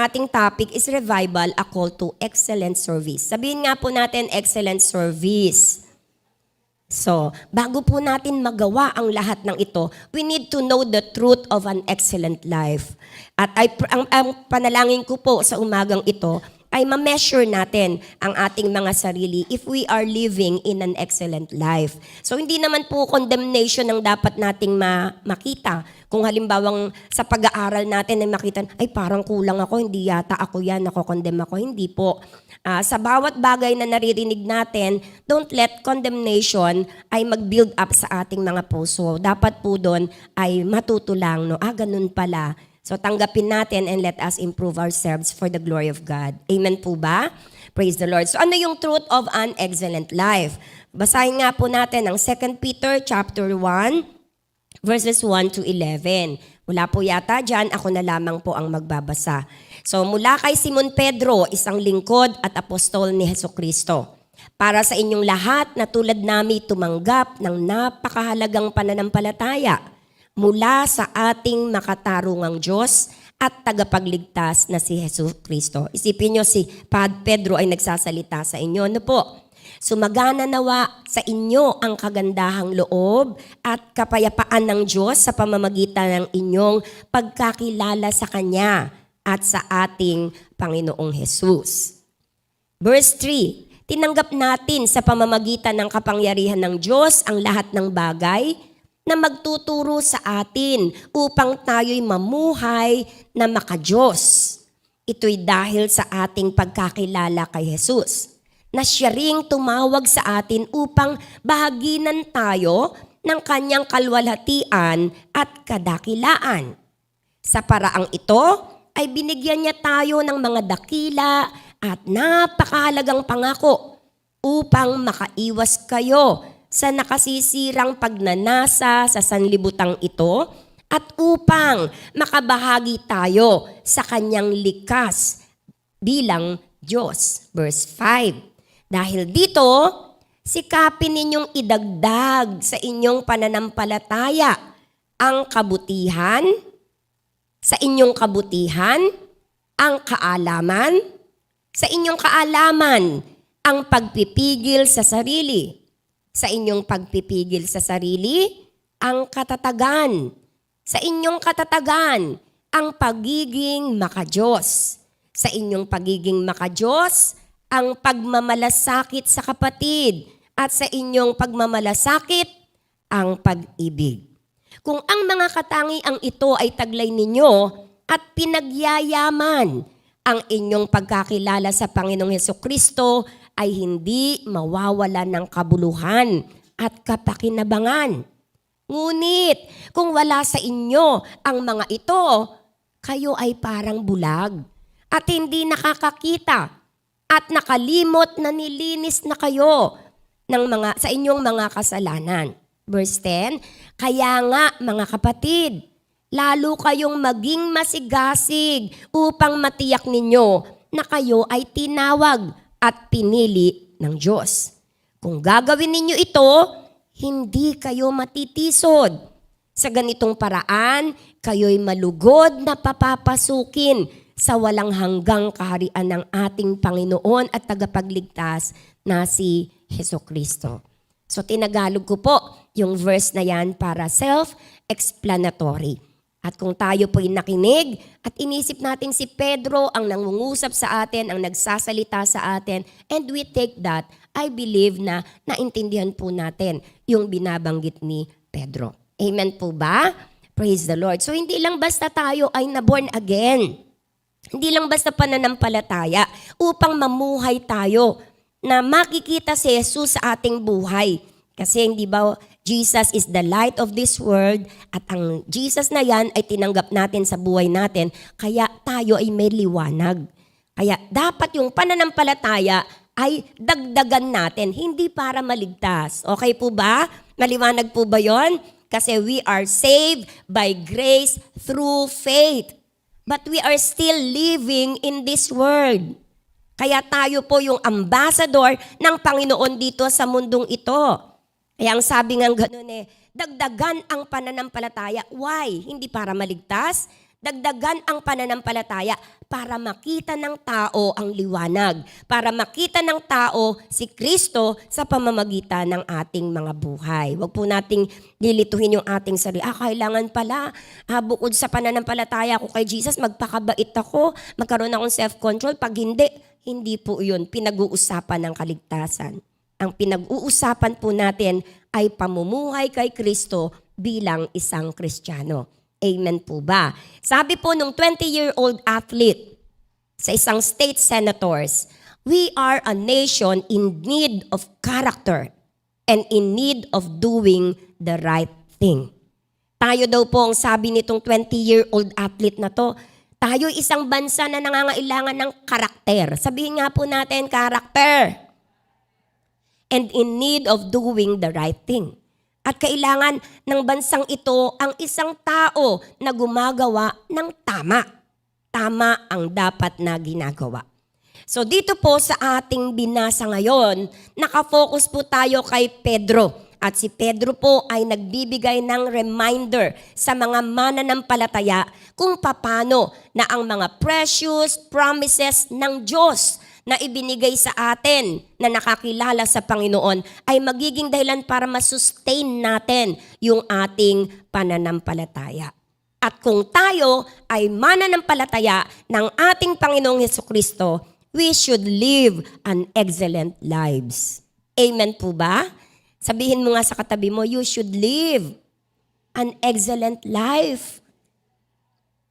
ating topic is Revival, a call to excellent service. Sabihin nga po natin, excellent service. So, bago po natin magawa ang lahat ng ito, we need to know the truth of an excellent life. At ang panalangin ko po sa umagang ito ay ma-measure natin ang ating mga sarili if we are living in an excellent life. So, hindi naman po condemnation ang dapat nating makita. Kung halimbawang sa pag-aaral natin ay makita, ay parang kulang ako, hindi yata ako yan, nako-condemn ako. Hindi po. Sa bawat bagay na naririnig natin, don't let condemnation ay mag-build up sa ating mga puso. Dapat po doon ay matuto lang, no? Ganun pala. So tanggapin natin and let us improve ourselves for the glory of God. Amen po ba? Praise the Lord. So ano yung truth of an excellent life? Basahin nga po natin ang 2 Peter chapter 1, verses 1 to 11. Wala po yata dyan, ako na lamang po ang magbabasa. So mula kay Simon Pedro, isang lingkod at apostol ni Jesucristo. Para sa inyong lahat na tulad nami tumanggap ng napakahalagang pananampalataya mula sa ating makatarungang Diyos at tagapagligtas na si Jesucristo. Isipin nyo si Pedro ay nagsasalita sa inyo. Ano po? Sumagana nawa sa inyo ang kagandahang loob at kapayapaan ng Diyos sa pamamagitan ng inyong pagkakilala sa Kanya at sa ating Panginoong Jesus. Verse 3, tinanggap natin sa pamamagitan ng kapangyarihan ng Diyos ang lahat ng bagay na magtuturo sa atin upang tayo'y mamuhay na makadiyos. Ito'y dahil sa ating pagkakilala kay Jesus, na siya ring tumawag sa atin upang bahaginan tayo ng kanyang kalwalhatian at kadakilaan. Sa paraang ito ay binigyan niya tayo ng mga dakila at napakahalagang pangako upang makaiwas kayo sa nakasisirang pagnanasa sa sanlibutang ito at upang makabahagi tayo sa kanyang likas bilang Diyos. Verse 5. Dahil dito, sikapin ninyong idagdag sa inyong pananampalataya ang kabutihan, sa inyong kabutihan, ang kaalaman, sa inyong kaalaman, ang pagpipigil sa sarili, sa inyong pagpipigil sa sarili, ang katatagan, sa inyong katatagan, ang pagiging makadiyos, sa inyong pagiging makadiyos, ang pagmamalasakit sa kapatid, at sa inyong pagmamalasakit, ang pag-ibig. Kung ang mga katangiang ito ay taglay ninyo at pinagyayaman ang inyong pagkakilala sa Panginoong Jesucristo, ay hindi mawawala ng kabuluhan at kapakinabangan. Ngunit kung wala sa inyo ang mga ito, kayo ay parang bulag at hindi nakakakita at nakalimot na nilinis na kayo sa inyong mga kasalanan. Verse 10, kaya nga mga kapatid, lalo kayong maging masigasig upang matiyak ninyo na kayo ay tinawag at pinili ng Diyos. Kung gagawin ninyo ito, hindi kayo matitisod. Sa ganitong paraan, kayo'y malugod na papapasukin sa walang hanggang kaharian ng ating Panginoon at tagapagligtas na si Jesucristo. So tinagalog ko po yung verse na yan para self-explanatory. At kung tayo po'y nakinig at inisip natin si Pedro ang nangungusap sa atin, ang nagsasalita sa atin, and we take that, I believe na naintindihan po natin yung binabanggit ni Pedro. Amen po ba? Praise the Lord. So hindi lang basta tayo ay na-born again. Hindi lang basta pananampalataya upang mamuhay tayo na makikita si Jesus sa ating buhay. Kasi hindi ba Jesus is the light of this world at ang Jesus na yan ay tinanggap natin sa buhay natin kaya tayo ay may liwanag. Kaya dapat yung pananampalataya ay dagdagan natin, hindi para maligtas. Okay po ba? Maliwanag po ba yon? Kasi we are saved by grace through faith. But we are still living in this world. Kaya tayo po yung ambassador ng Panginoon dito sa mundong ito. Kaya ang sabi nga ganun dagdagan ang pananampalataya. Why? Hindi para maligtas. Dagdagan ang pananampalataya para makita ng tao ang liwanag, para makita ng tao si Kristo sa pamamagitan ng ating mga buhay. Huwag po nating lilituhin yung ating sarili. Kailangan pala, bukod sa pananampalataya ko kay Jesus, magpakabait ako, magkaroon akong self-control. Pag hindi po yun pinag-uusapan ng kaligtasan. Ang pinag-uusapan po natin ay pamumuhay kay Kristo bilang isang Kristiyano. Amen po ba? Sabi po nung 20-year-old athlete sa isang state senators, we are a nation in need of character and in need of doing the right thing. Tayo daw po ang sabi nitong 20-year-old athlete na to, tayo isang bansa na nangangailangan ng karakter. Sabihin nga po natin, karakter. And in need of doing the right thing. At kailangan ng bansang ito ang isang tao na gumagawa ng tama. Tama ang dapat na ginagawa. So dito po sa ating binasa ngayon, nakafocus po tayo kay Pedro. At si Pedro po ay nagbibigay ng reminder sa mga mananampalataya kung paano na ang mga precious promises ng Diyos na ibinigay sa atin na nakakilala sa Panginoon ay magiging dahilan para masustain natin yung ating pananampalataya. At kung tayo ay mananampalataya ng ating Panginoong Hesukristo, we should live an excellent lives. Amen po ba? Sabihin mo nga sa katabi mo, you should live an excellent life.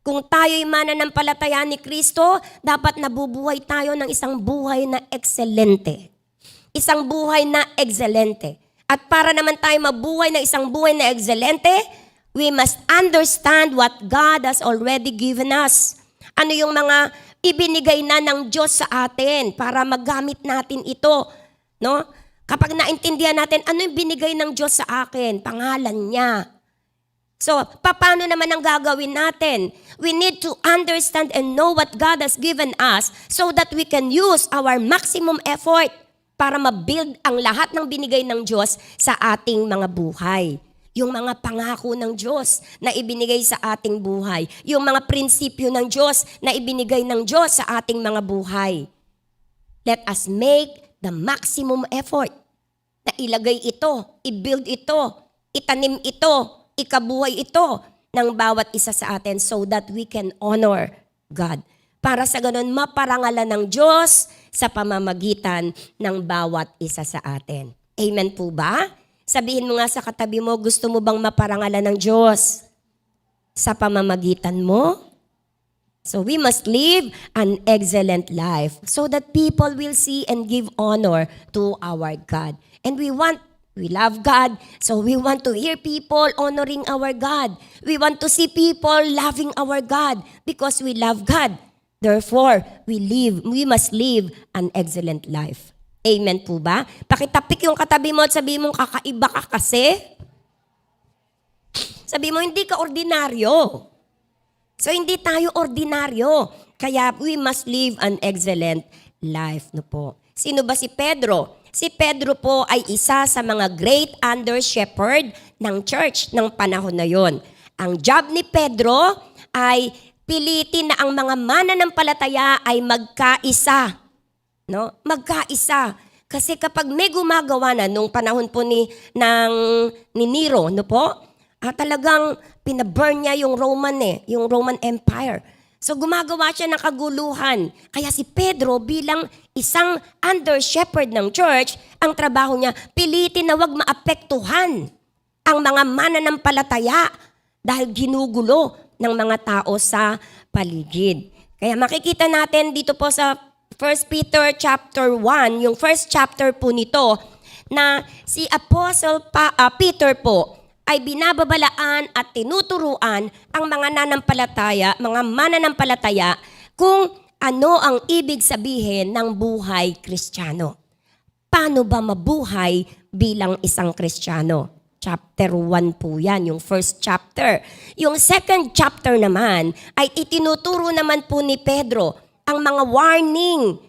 Kung tayo'y mananampalataya ni Kristo, dapat nabubuhay tayo ng isang buhay na ekselente. Isang buhay na ekselente. At para naman tayo mabuhay ng isang buhay na ekselente, we must understand what God has already given us. Ano yung mga ibinigay na ng Diyos sa atin para magamit natin ito. No? Kapag naintindihan natin, ano yung binigay ng Diyos sa akin? Pangalan niya. So, paano naman ang gagawin natin? We need to understand and know what God has given us so that we can use our maximum effort para ma-build ang lahat ng binigay ng Diyos sa ating mga buhay. Yung mga pangako ng Diyos na ibinigay sa ating buhay. Yung mga prinsipyo ng Diyos na ibinigay ng Diyos sa ating mga buhay. Let us make the maximum effort na ilagay ito, i-build ito, itanim ito, ikabuhay ito ng bawat isa sa atin so that we can honor God. Para sa ganun, maparangalan ng Diyos sa pamamagitan ng bawat isa sa atin. Amen po ba? Sabihin mo nga sa katabi mo, gusto mo bang maparangalan ng Diyos sa pamamagitan mo? So we must live an excellent life so that people will see and give honor to our God. And we love God, so we want to hear people honoring our God. We want to see people loving our God because we love God. Therefore, we must live an excellent life. Amen po ba? Pakitapik yung katabi mo at sabi mo, kakaiba ka kasi. Sabi mo, hindi ka ordinaryo. So, hindi tayo ordinaryo. Kaya, we must live an excellent life. No po. Sino ba si Pedro? Si Pedro po ay isa sa mga great under-shepherd ng church ng panahon na yon. Ang job ni Pedro ay pilitin na ang mga mananampalataya ay magkaisa. No? Magkaisa. Kasi kapag may gumagawa na nung panahon po ni Nero, no po, talagang pinaburn niya yung Roman Empire. So gumagawa siya ng kaguluhan. Kaya si Pedro bilang isang under-shepherd ng church, ang trabaho niya, pilitin na wag maapektuhan ang mga mananampalataya dahil ginugulo ng mga tao sa paligid. Kaya makikita natin dito po sa 1 Peter chapter 1, yung first chapter po nito, na si Apostle Peter po ay binababalaan at tinuturuan ang mga mananampalataya kung ano ang ibig sabihin ng buhay Kristiyano. Paano ba mabuhay bilang isang Kristiyano? Chapter 1 po yan, yung first chapter. Yung second chapter naman ay itinuturo naman po ni Pedro ang mga warning.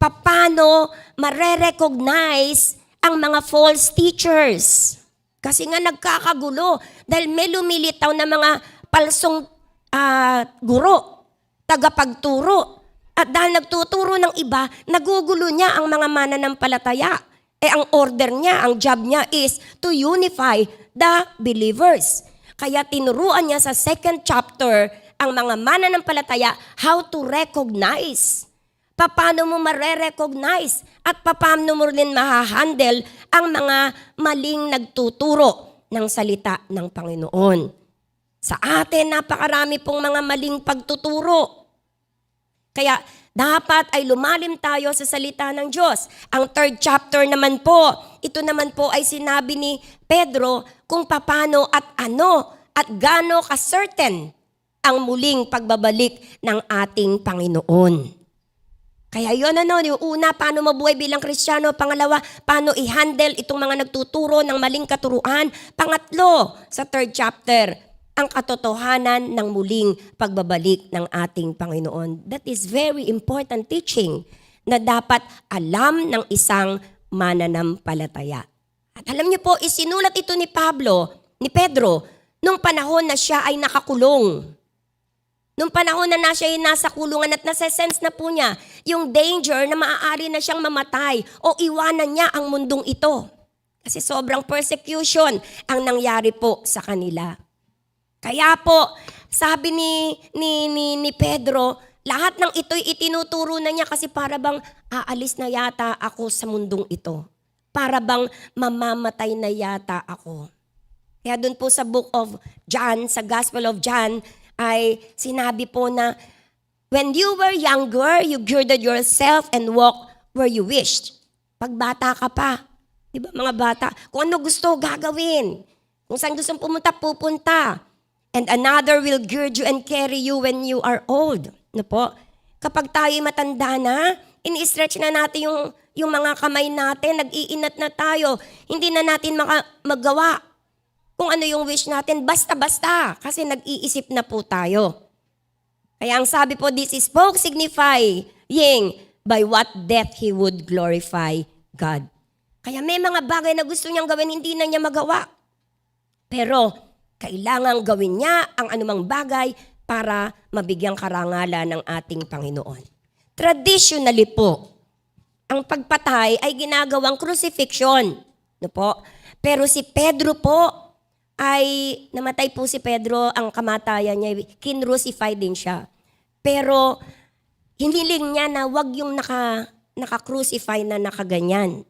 Paano mare-recognize ang mga false teachers. Kasi nga nagkakagulo dahil may lumilitaw na mga palsong guro, tagapagturo. At dahil nagtuturo ng iba, nagugulo niya ang mga mananampalataya. Ang order niya, ang job niya is to unify the believers. Kaya tinuruan niya sa 2nd chapter ang mga mananampalataya how to recognize. Paano mo mare-recognize at paano mo rin mahahandle ang mga maling nagtuturo ng salita ng Panginoon. Sa atin, napakarami pong mga maling pagtuturo. Kaya dapat ay lumalim tayo sa salita ng Diyos. Ang 3rd chapter naman po, ito naman po ay sinabi ni Pedro kung paano at ano at gaano ka-certain ang muling pagbabalik ng ating Panginoon. Kaya yun yung una, paano mabuhay bilang Kristiyano. Pangalawa, paano i-handle itong mga nagtuturo ng maling katuruan. Pangatlo, sa 3rd chapter, ang katotohanan ng muling pagbabalik ng ating Panginoon. That is very important teaching na dapat alam ng isang mananampalataya. At alam niyo po, isinulat ito ni Pedro, nung panahon na siya ay nakakulong. Nung panahon na siya ay nasa kulungan at nasa-sense na po niya yung danger na maaari na siyang mamatay o iwanan niya ang mundong ito. Kasi sobrang persecution ang nangyari po sa kanila. Kaya po, sabi ni Pedro, lahat ng ito'y itinuturo na niya kasi para bang aalis na yata ako sa mundong ito. Para bang mamamatay na yata ako. Kaya dun po sa book of John, sa Gospel of John, ay sinabi po na, when you were younger, you girded yourself and walked where you wished. Pag bata ka pa, di ba mga bata, kung ano gusto, gagawin. Kung saan gusto pumunta, pupunta. And another will gird you and carry you when you are old. No po? Kapag tayo matanda na, ini-stretch na natin yung mga kamay natin, nag-iinat na tayo, hindi na natin magawa kung ano yung wish natin, basta-basta, kasi nag-iisip na po tayo. Kaya ang sabi po, this is spoke signifying by what death he would glorify God. Kaya may mga bagay na gusto niyang gawin, hindi na niya magawa. Pero kailangan gawin niya ang anumang bagay para mabigyang karangalan ng ating Panginoon. Traditionally po, ang pagpatay ay ginagawang crucifixion. No po? Pero si Pedro po, namatay po si Pedro, ang kamatayan niya, kinrucify din siya. Pero hiniling niya na wag yung naka-crucify na nakaganyan.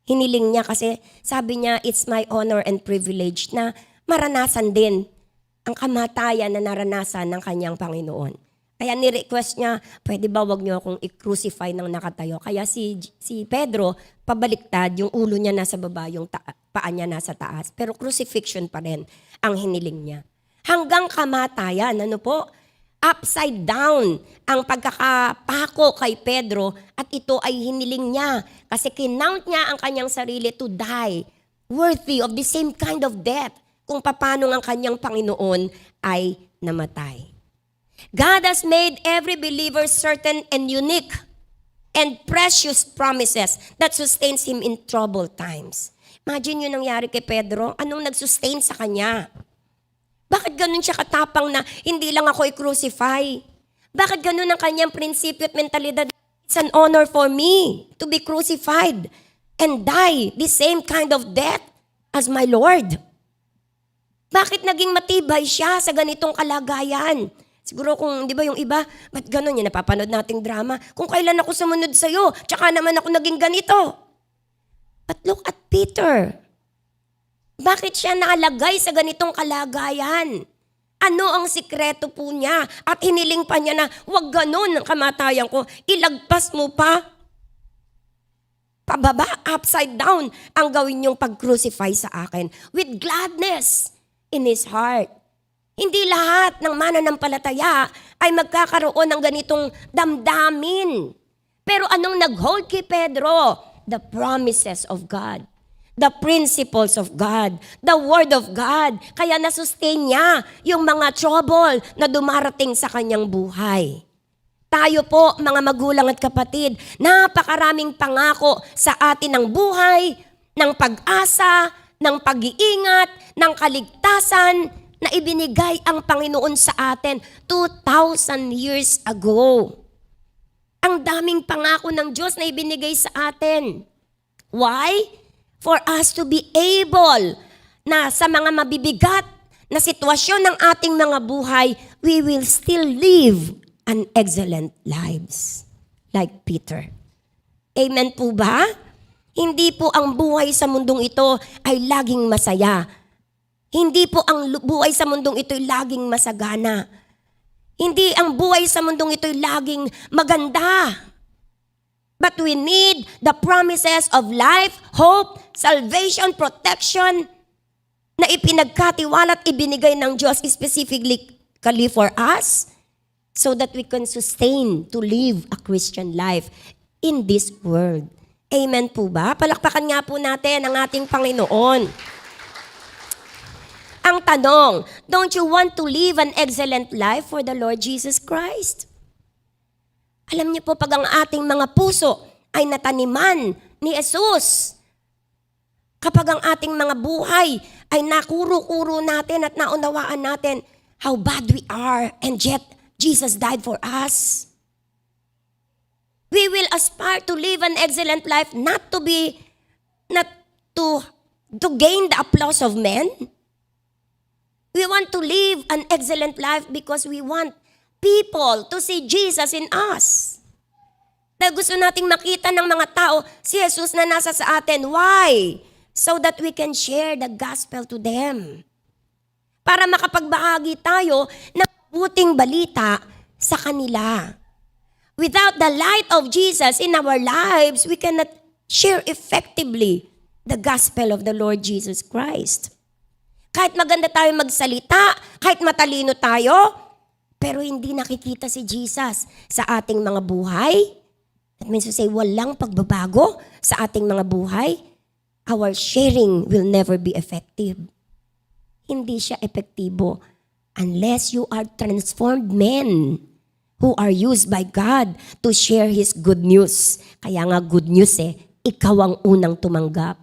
Hiniling niya kasi sabi niya, it's my honor and privilege na maranasan din ang kamatayan na naranasan ng kanyang Panginoon. Kaya ni-request niya, pwede ba wag niyo akong i-crucify ng nakatayo? Kaya si Pedro, pabaliktad, yung ulo niya nasa baba, yung paa niya nasa taas. Pero crucifixion pa rin ang hiniling niya. Hanggang kamatayan, upside down ang pagkakapako kay Pedro at ito ay hiniling niya kasi kinount niya ang kanyang sarili to die worthy of the same kind of death kung paano ang kanyang Panginoon ay namatay. God has made every believer certain and unique and precious promises that sustains him in troubled times. Imagine yun nangyari kay Pedro. Anong nagsustain sa kanya? Bakit ganun siya katapang na hindi lang ako i-crucify? Bakit ganun ang kanyang prinsipyo at mentalidad? It's an honor for me to be crucified and die the same kind of death as my Lord. Bakit naging matibay siya sa ganitong kalagayan? Siguro kung, di ba yung iba, ba't ganun yung napapanood nating drama? Kung kailan ako sumunod sa'yo, tsaka naman ako naging ganito. But look at Peter. Bakit siya nalagay sa ganitong kalagayan? Ano ang sikreto po niya? At hiniling pa niya na, wag ganun ang kamatayan ko, ilagpas mo pa. Pababa, upside down, ang gawin niyong pag-crucify sa akin. With gladness in his heart. Hindi lahat ng mananampalataya ay magkakaroon ng ganitong damdamin. Pero anong nag-hold kay Pedro? The promises of God. The principles of God. The Word of God. Kaya nasustain niya yung mga trouble na dumarating sa kanyang buhay. Tayo po, mga magulang at kapatid, napakaraming pangako sa atin ng buhay, ng pag-asa, ng pag-iingat, ng kaligtasan, na ibinigay ang Panginoon sa atin 2,000 years ago. Ang daming pangako ng Diyos na ibinigay sa atin. Why? For us to be able na sa mga mabibigat na sitwasyon ng ating mga buhay, we will still live an excellent lives. Like Peter. Amen po ba? Hindi po ang buhay sa mundong ito ay laging masaya. Hindi po ang buhay sa mundong ito ay laging masagana. Hindi ang buhay sa mundong ito ay laging maganda. But we need the promises of life, hope, salvation, protection na ipinagkatiwala at ibinigay ng Diyos specifically for us so that we can sustain to live a Christian life in this world. Amen po ba? Palakpakan nga po natin ang ating Panginoon. Ang tanong, don't you want to live an excellent life for the Lord Jesus Christ? Alam niyo po, pag ang ating mga puso ay nataniman ni Jesus, kapag ang ating mga buhay ay nakuro-kuro natin at naunawaan natin how bad we are and yet Jesus died for us, we will aspire to live an excellent life, not to gain the applause of men. We want to live an excellent life because we want people to see Jesus in us. Dahil gusto nating makita ng mga tao si Jesus na nasa sa atin. Why? So that we can share the gospel to them. Para makapagbahagi tayo ng buting balita sa kanila. Without the light of Jesus in our lives, we cannot share effectively the gospel of the Lord Jesus Christ. Kahit maganda tayo magsalita, kahit matalino tayo, pero hindi nakikita si Jesus sa ating mga buhay. That means to say, walang pagbabago sa ating mga buhay. Our sharing will never be effective. Hindi siya epektibo unless you are transformed men who are used by God to share His good news. Kaya nga good news ikaw ang unang tumanggap.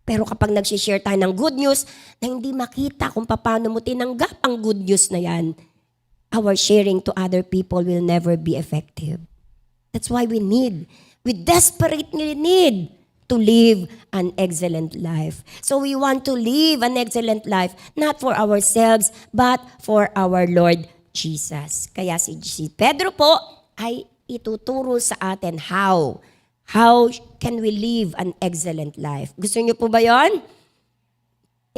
Pero kapag nag-share tayo ng good news na hindi makita kung paano mo tinanggap ang good news na yan, our sharing to other people will never be effective. That's why we desperately need to live an excellent life. So we want to live an excellent life, not for ourselves, but for our Lord Jesus. Kaya si Pedro po ay ituturo sa atin how. How can we live an excellent life? Gusto niyo po ba yon?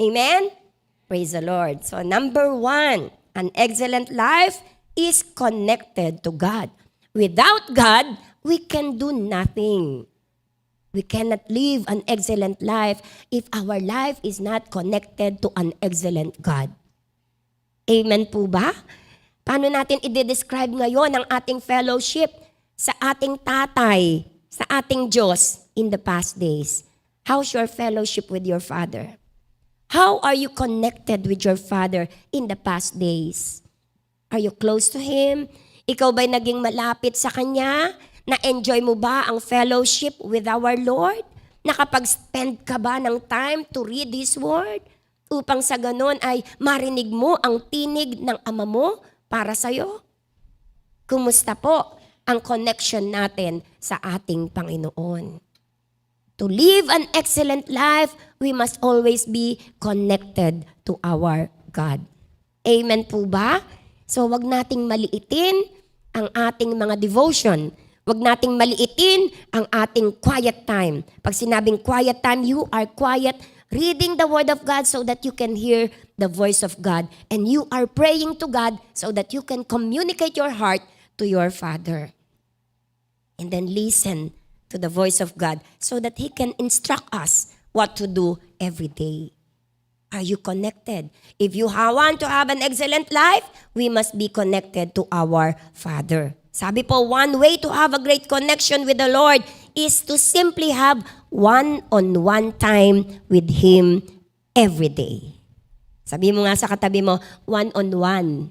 Amen? Praise the Lord. So number 1, an excellent life is connected to God. Without God, we can do nothing. We cannot live an excellent life if our life is not connected to an excellent God. Amen po ba? Paano natin i-describe ngayon ang ating fellowship sa ating tatay, sa ating Diyos in the past days? How's your fellowship with your Father? How are you connected with your Father in the past days? Are you close to Him? Ikaw ba'y naging malapit sa Kanya? Na-enjoy mo ba ang fellowship with our Lord? Nakapag-spend ka ba ng time to read His Word? Upang sa ganon ay marinig mo ang tinig ng Ama mo para sa'yo? Kumusta po ang connection natin sa ating Panginoon? To live an excellent life, we must always be connected to our God. Amen po ba? So wag nating maliitin ang ating mga devotion. Wag nating maliitin ang ating quiet time. Pag sinabing quiet time, you are quiet, reading the Word of God so that you can hear the voice of God. And you are praying to God so that you can communicate your heart to your Father. And then listen to the voice of God so that He can instruct us what to do every day. Are you connected? If you want to have an excellent life, we must be connected to our Father. Sabi po, one way to have a great connection with the Lord is to simply have one-on-one time with Him every day. Sabi mo nga sa katabi mo, one-on-one.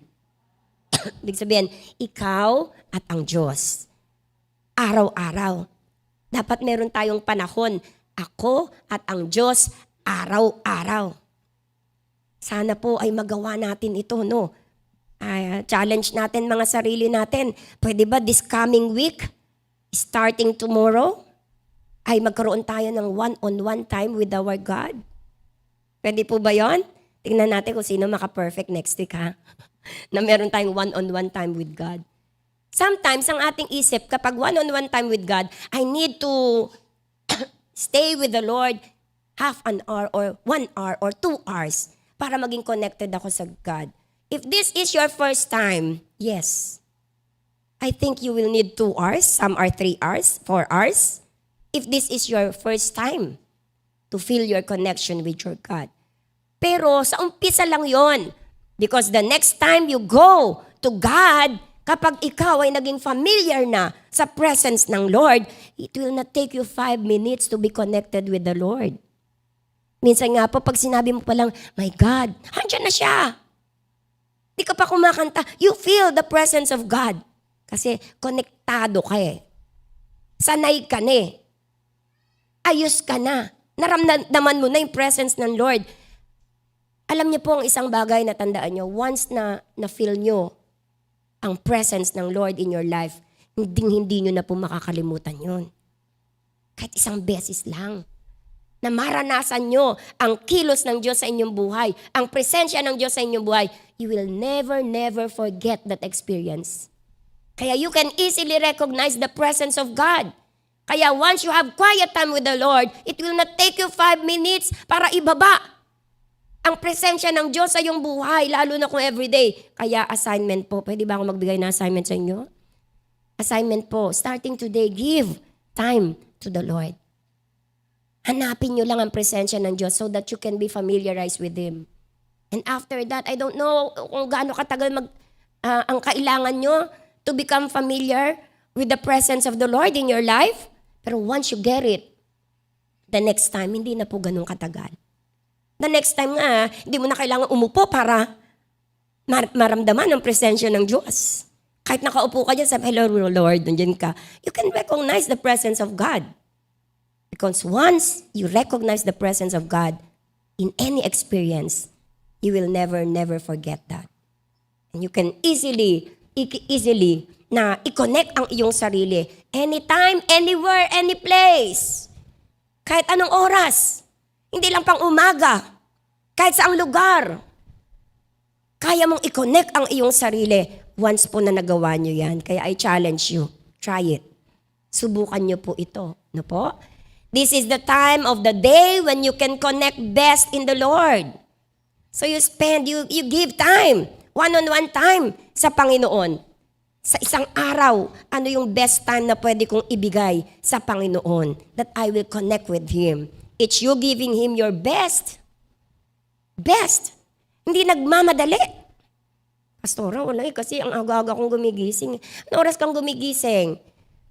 Ibig sabihin, ikaw at ang Diyos. Araw-araw. Dapat meron tayong panahon, ako at ang Diyos, araw-araw. Sana po ay magawa natin ito, no? Challenge natin mga sarili natin. Pwede ba this coming week, starting tomorrow, ay magkaroon tayo ng one-on-one time with our God? Pwede po ba yon? Tingnan natin kung sino maka-perfect next week, ha? Na meron tayong one-on-one time with God. Sometimes, ang ating isip, kapag one-on-one time with God, I need to stay with the Lord half an hour or 1 hour or 2 hours para maging connected ako sa God. If this is your first time, yes, I think you will need 2 hours. Some are 3 hours, 4 hours. If this is your first time to feel your connection with your God. Pero sa umpisa lang yon. Because the next time you go to God, kapag ikaw ay naging familiar na sa presence ng Lord, it will not take you 5 minutes to be connected with the Lord. Minsan nga po, pag sinabi mo pa lang, my God, andyan na siya. Di ka pa kumakanta, you feel the presence of God. Kasi konektado ka eh. Sanay ka na eh. Ayos ka na. Naramdaman mo na yung presence ng Lord. Alam niyo po ang isang bagay na tandaan niyo, once na na-feel niyo ang presence ng Lord in your life, hindi niyo na po makakalimutan yun. Kahit isang beses lang. Na maranasan niyo ang kilos ng Diyos sa inyong buhay, ang presensya ng Diyos sa inyong buhay, you will never forget that experience. Kaya you can easily recognize the presence of God. Kaya once you have quiet time with the Lord, it will not take you 5 minutes para ibaba ang presensya ng Diyos sa iyong buhay, lalo na kung everyday. Kaya assignment po, pwede ba ako magbigay na assignment sa inyo? Assignment po, starting today, give time to the Lord. Hanapin nyo lang ang presensya ng Diyos so that you can be familiarized with Him. And after that, I don't know kung gaano katagal ang kailangan nyo to become familiar with the presence of the Lord in your life. Pero once you get it, the next time, hindi na po ganun katagal. The next time nga, hindi mo na kailangan umupo para maramdaman ang presensya ng Diyos. Kahit nakaupo ka dyan, sabi, hello Lord, nandiyan ka. You can recognize the presence of God. Because once you recognize the presence of God in any experience, you will never forget that. And you can easily na i-connect ang iyong sarili. Anytime, anywhere, any place. Kahit anong oras. Hindi lang pang umaga. Kahit saang lugar. Kaya mong i-connect ang iyong sarili once po na nagawa nyo yan. Kaya I challenge you. Try it. Subukan nyo po ito. No po? This is the time of the day when you can connect best in the Lord. So you give time, one-on-one time sa Panginoon. Sa isang araw, ano yung best time na pwede kong ibigay sa Panginoon that I will connect with Him. It's you giving Him your best. Best. Hindi nagmamadali. Pastora, wala kasi ang aga-aga kong gumigising. Ano oras kang gumigising?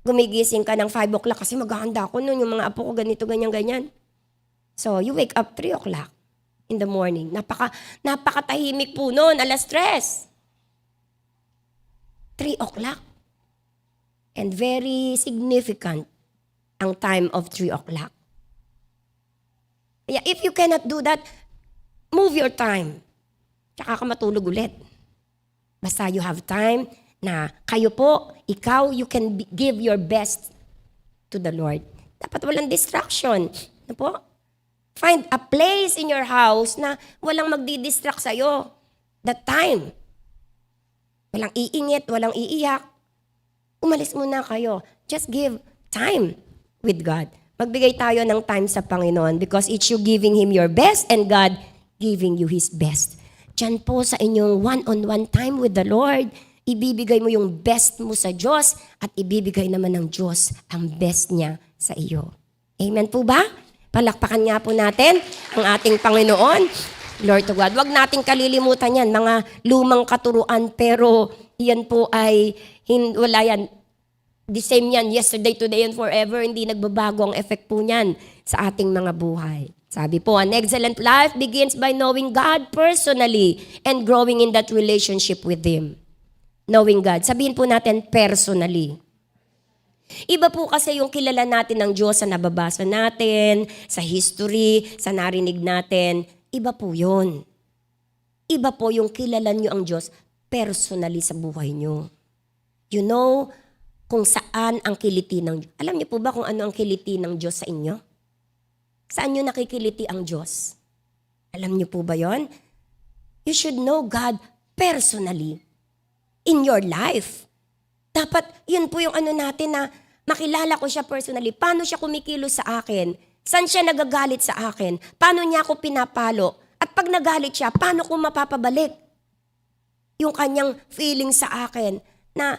Gumigising ka ng 5 o'clock kasi maghahanda ko noon yung mga apo ko ganito, ganyan. So, you wake up 3 o'clock in the morning. Napakatahimik po noon, 3:00. 3 o'clock. And very significant ang time of 3 o'clock. Kaya if you cannot do that, move your time. Tsaka ka matulog ulit. Basta you have time na kayo po, ikaw, you can give your best to the Lord. Dapat walang distraction. Ano po? Find a place in your house na walang magdi-distract sa'yo. That time. Walang iingit, walang iiyak. Umalis muna kayo. Just give time with God. Magbigay tayo ng time sa Panginoon because it's you giving Him your best and God giving you His best. Diyan po sa inyong one-on-one time with the Lord, ibibigay mo yung best mo sa Diyos at ibibigay naman ng Diyos ang best niya sa iyo. Amen po ba? Palakpakan nga po natin ang ating Panginoon. Lord to God. Huwag nating kalilimutan yan, mga lumang katuruan, pero yan po ay, wala yan. The same yan, yesterday, today, and forever. Hindi nagbabago ang effect po niyan sa ating mga buhay. Sabi po, an excellent life begins by knowing God personally and growing in that relationship with Him. Knowing God. Sabihin po natin personally. Iba po kasi yung kilala natin ng Diyos sa nababasa natin, sa history, sa narinig natin. Iba po yun. Iba po yung kilala nyo ang Diyos personally sa buhay nyo. You know kung saan ang kiliti ng Diyos. Alam niyo po ba kung ano ang kiliti ng Diyos sa inyo? Saan nyo nakikiliti ang Diyos? Alam niyo po ba yon? You should know God personally in your life. Dapat yun po yung ano natin na makilala ko siya personally. Paano siya kumikilos sa akin? Saan siya nagagalit sa akin? Paano niya ako pinapalo? At pag nagalit siya, paano ko mapapabalik yung kanyang feeling sa akin na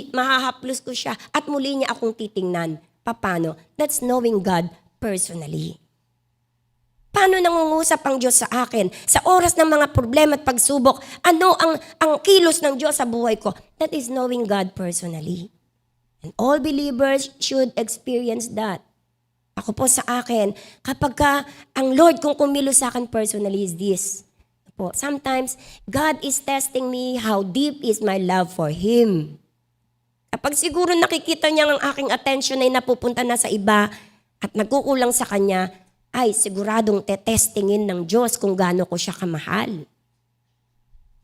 mahahaplos ko siya at muli niya akong titingnan? Paano? That's knowing God personally. Paano nangungusap ang Diyos sa akin? Sa oras ng mga problema at pagsubok, ano ang kilos ng Diyos sa buhay ko? That is knowing God personally. And all believers should experience that. Ako po sa akin, kapag ang Lord kung kumilos sa akin personally is this. Sometimes, God is testing me how deep is my love for Him. Kapag siguro nakikita niya ang aking attention ay napupunta na sa iba at nagkukulang sa Kanya, ay siguradong tetestingin ng Diyos kung gaano ko siya kamahal.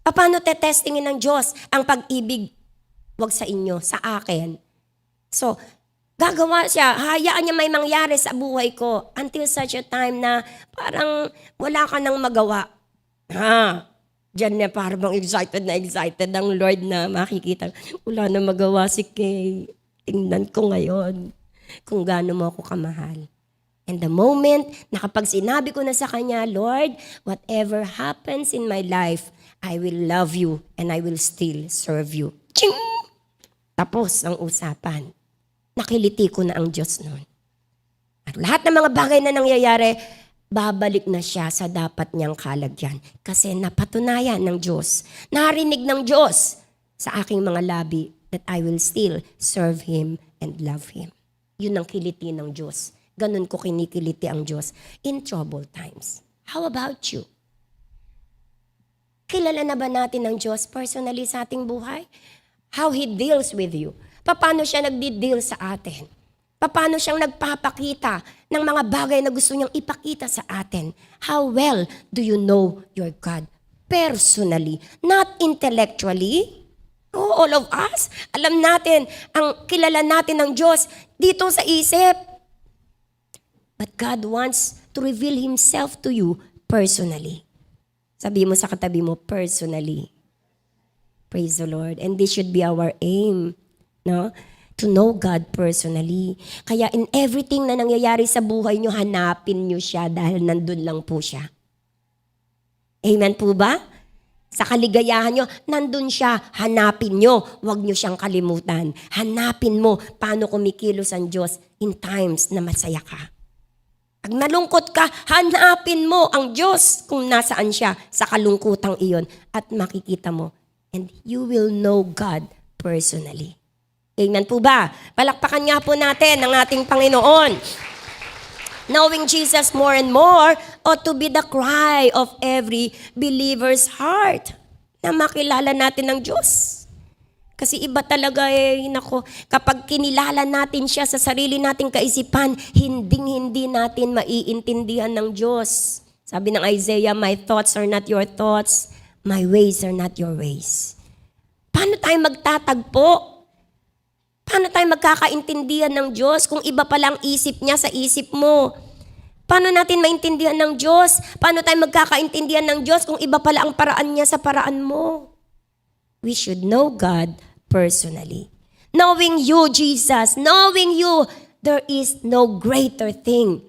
Paano tetestingin ng Diyos ang pag-ibig? Wag sa inyo, sa akin. So, gagawa siya, hayaan niya may mangyari sa buhay ko until such a time na parang wala ka nang magawa. Diyan na parang excited ang Lord na makikita. Wala na magawa si Kay. Tingnan ko ngayon kung gaano mo ako kamahal. And the moment na kapag sinabi ko na sa Kanya, Lord, whatever happens in my life, I will love you and I will still serve you. Ching! Tapos ang usapan. Nakiliti ko na ang Diyos noon. At lahat ng mga bagay na nangyayari, babalik na siya sa dapat niyang kalagyan. Kasi napatunayan ng Diyos, narinig ng Diyos sa aking mga labi that I will still serve Him and love Him. Yun ang kiliti ng Diyos. Ganun ko kinikiliti ang Diyos in troubled times. How about you? Kilala na ba natin ang Diyos personally sa ating buhay? How He deals with you? Paano siya nagdi-deal sa atin? Paano siyang nagpapakita ng mga bagay na gusto niyang ipakita sa atin? How well do you know your God personally? Not intellectually. Oh, all of us, alam natin, ang kilala natin ng Diyos dito sa isip. But God wants to reveal Himself to you personally. Sabi mo sa katabi mo, personally. Praise the Lord. And this should be our aim, no? To know God personally. Kaya in everything na nangyayari sa buhay nyo, hanapin nyo siya dahil nandun lang po siya. Amen po ba? Sa kaligayahan nyo, nandun siya, hanapin nyo. Huwag nyo siyang kalimutan. Hanapin mo paano kumikilos ang Diyos in times na masaya ka. Pag nalungkot ka, hanapin mo ang Diyos kung nasaan siya sa kalungkutang iyon at makikita mo. And you will know God personally. Amen po ba? Palakpakan nga po natin ang ating Panginoon. Knowing Jesus more and more ought to be the cry of every believer's heart na makilala natin ang Diyos. Kasi iba talaga kapag kinilala natin siya sa sarili nating kaisipan, hindi natin maiintindihan ng Diyos. Sabi ng Isaiah, my thoughts are not your thoughts, my ways are not your ways. Paano tayo magtatagpo? Paano tayo magkakaintindihan ng Diyos kung iba palang isip niya sa isip mo? Paano natin maintindihan ng Diyos? Paano tayo magkakaintindihan ng Diyos kung iba pala ang paraan niya sa paraan mo? We should know God personally. Knowing you, Jesus, knowing you, there is no greater thing